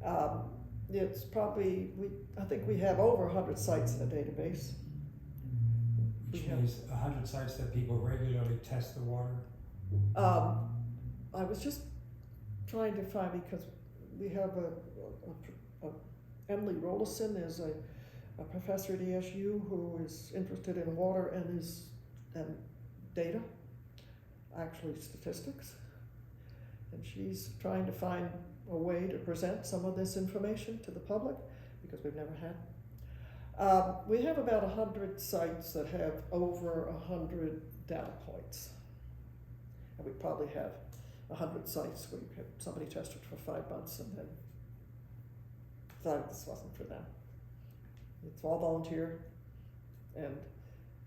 and it's probably I think we have over 100 sites in the database. Which means 100 sites that people regularly test the water? I was just trying to find, because we have Emily Rollison is a professor at ESU who is interested in water and data, actually statistics, and she's trying to find a way to present some of this information to the public, because we've never had. We have about 100 sites that have over 100 data points, and we probably have 100 sites where somebody tested for 5 months and then decided this wasn't for them. It's all volunteer, and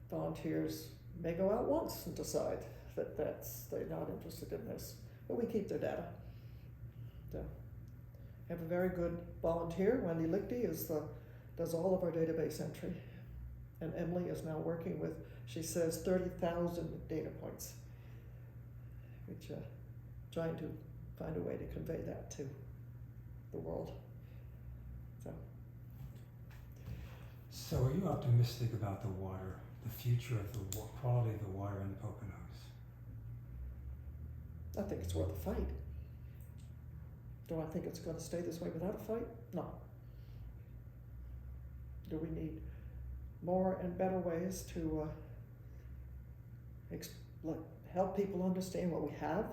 volunteers may go out once and decide that they're not interested in this, but we keep their data. So, we have a very good volunteer. Wendy Lichty does all of our database entry, and Emily is now working with, she says, 30,000 data points, which trying to find a way to convey that to the world. So are you optimistic about the water, the future of the quality of the water in the Poconos? I think it's worth a fight. Do I think it's going to stay this way without a fight? No. Do we need more and better ways to help people understand what we have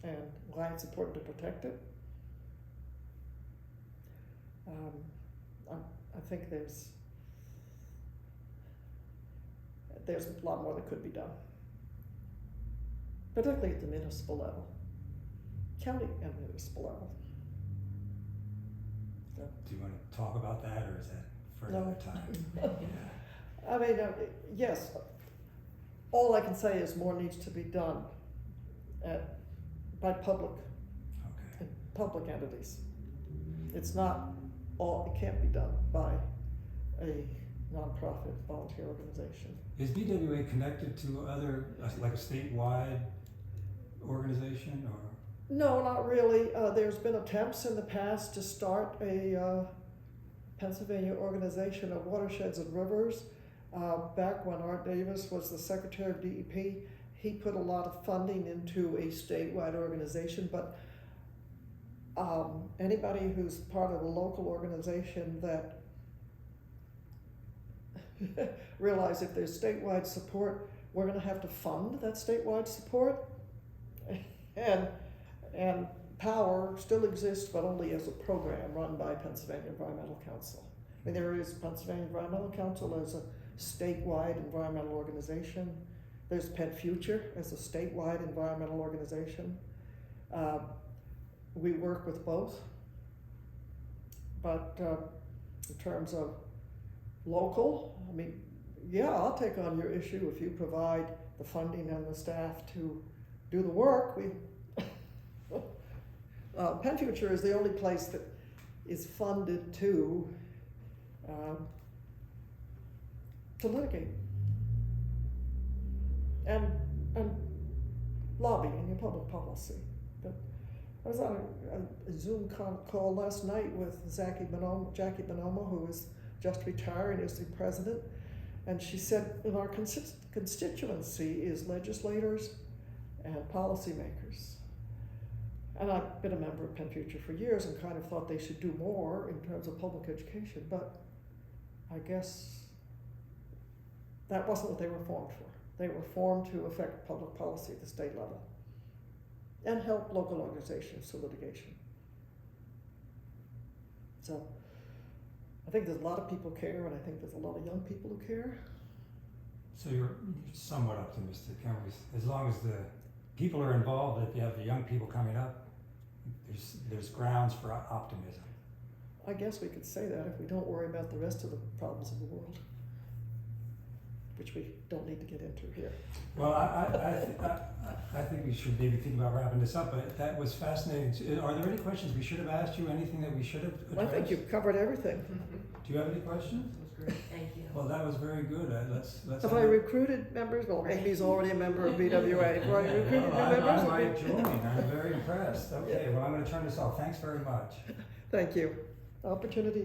and why it's important to protect it? I think there's a lot more that could be done, particularly at the municipal level, county and municipal level. So, do you want to talk about that, or is that for another time? I mean, yes, all I can say is more needs to be done by public entities. It's not all, it can't be done by a nonprofit volunteer organization. Is BWA connected to other, like a statewide organization, or? No, not really. There's been attempts in the past to start a Pennsylvania organization of watersheds and rivers. Back when Art Davis was the Secretary of DEP, he put a lot of funding into a statewide organization, but anybody who's part of a local organization that realize if there's statewide support, we're going to have to fund that statewide support, and power still exists, but only as a program run by Pennsylvania Environmental Council. I mean, there is Pennsylvania Environmental Council as a statewide environmental organization. There's Penn Future as a statewide environmental organization. We work with both, but in terms of local, I mean, yeah, I'll take on your issue if you provide the funding and the staff to do the work. Penn Future is the only place that is funded to litigate and lobby in your public policy. But I was on a Zoom call last night with Jackie Bonoma, who is just retired as the president, and she said in our constituency is legislators and policymakers. And I've been a member of Penn Future for years and kind of thought they should do more in terms of public education, but I guess that wasn't what they were formed for. They were formed to affect public policy at the state level and help local organizations through litigation. So I think there's a lot of people care, and I think there's a lot of young people who care. So you're somewhat optimistic, as long as the people are involved. If you have the young people coming up, there's grounds for optimism. I guess we could say that if we don't worry about the rest of the problems of the world, which we don't need to get into here. Well, I think we should maybe think about wrapping this up, but that was fascinating. Are there any questions we should have asked you? Anything that we should have addressed? I think you've covered everything. Do you have any questions? That was great. Thank you. Well, that was very good. Let's. Have I recruited members? Well, Amy's already a member of BWA. Have I recruited new members? I might join. I'm very impressed. Okay, well, I'm going to turn this off. Thanks very much. Thank you. Opportunity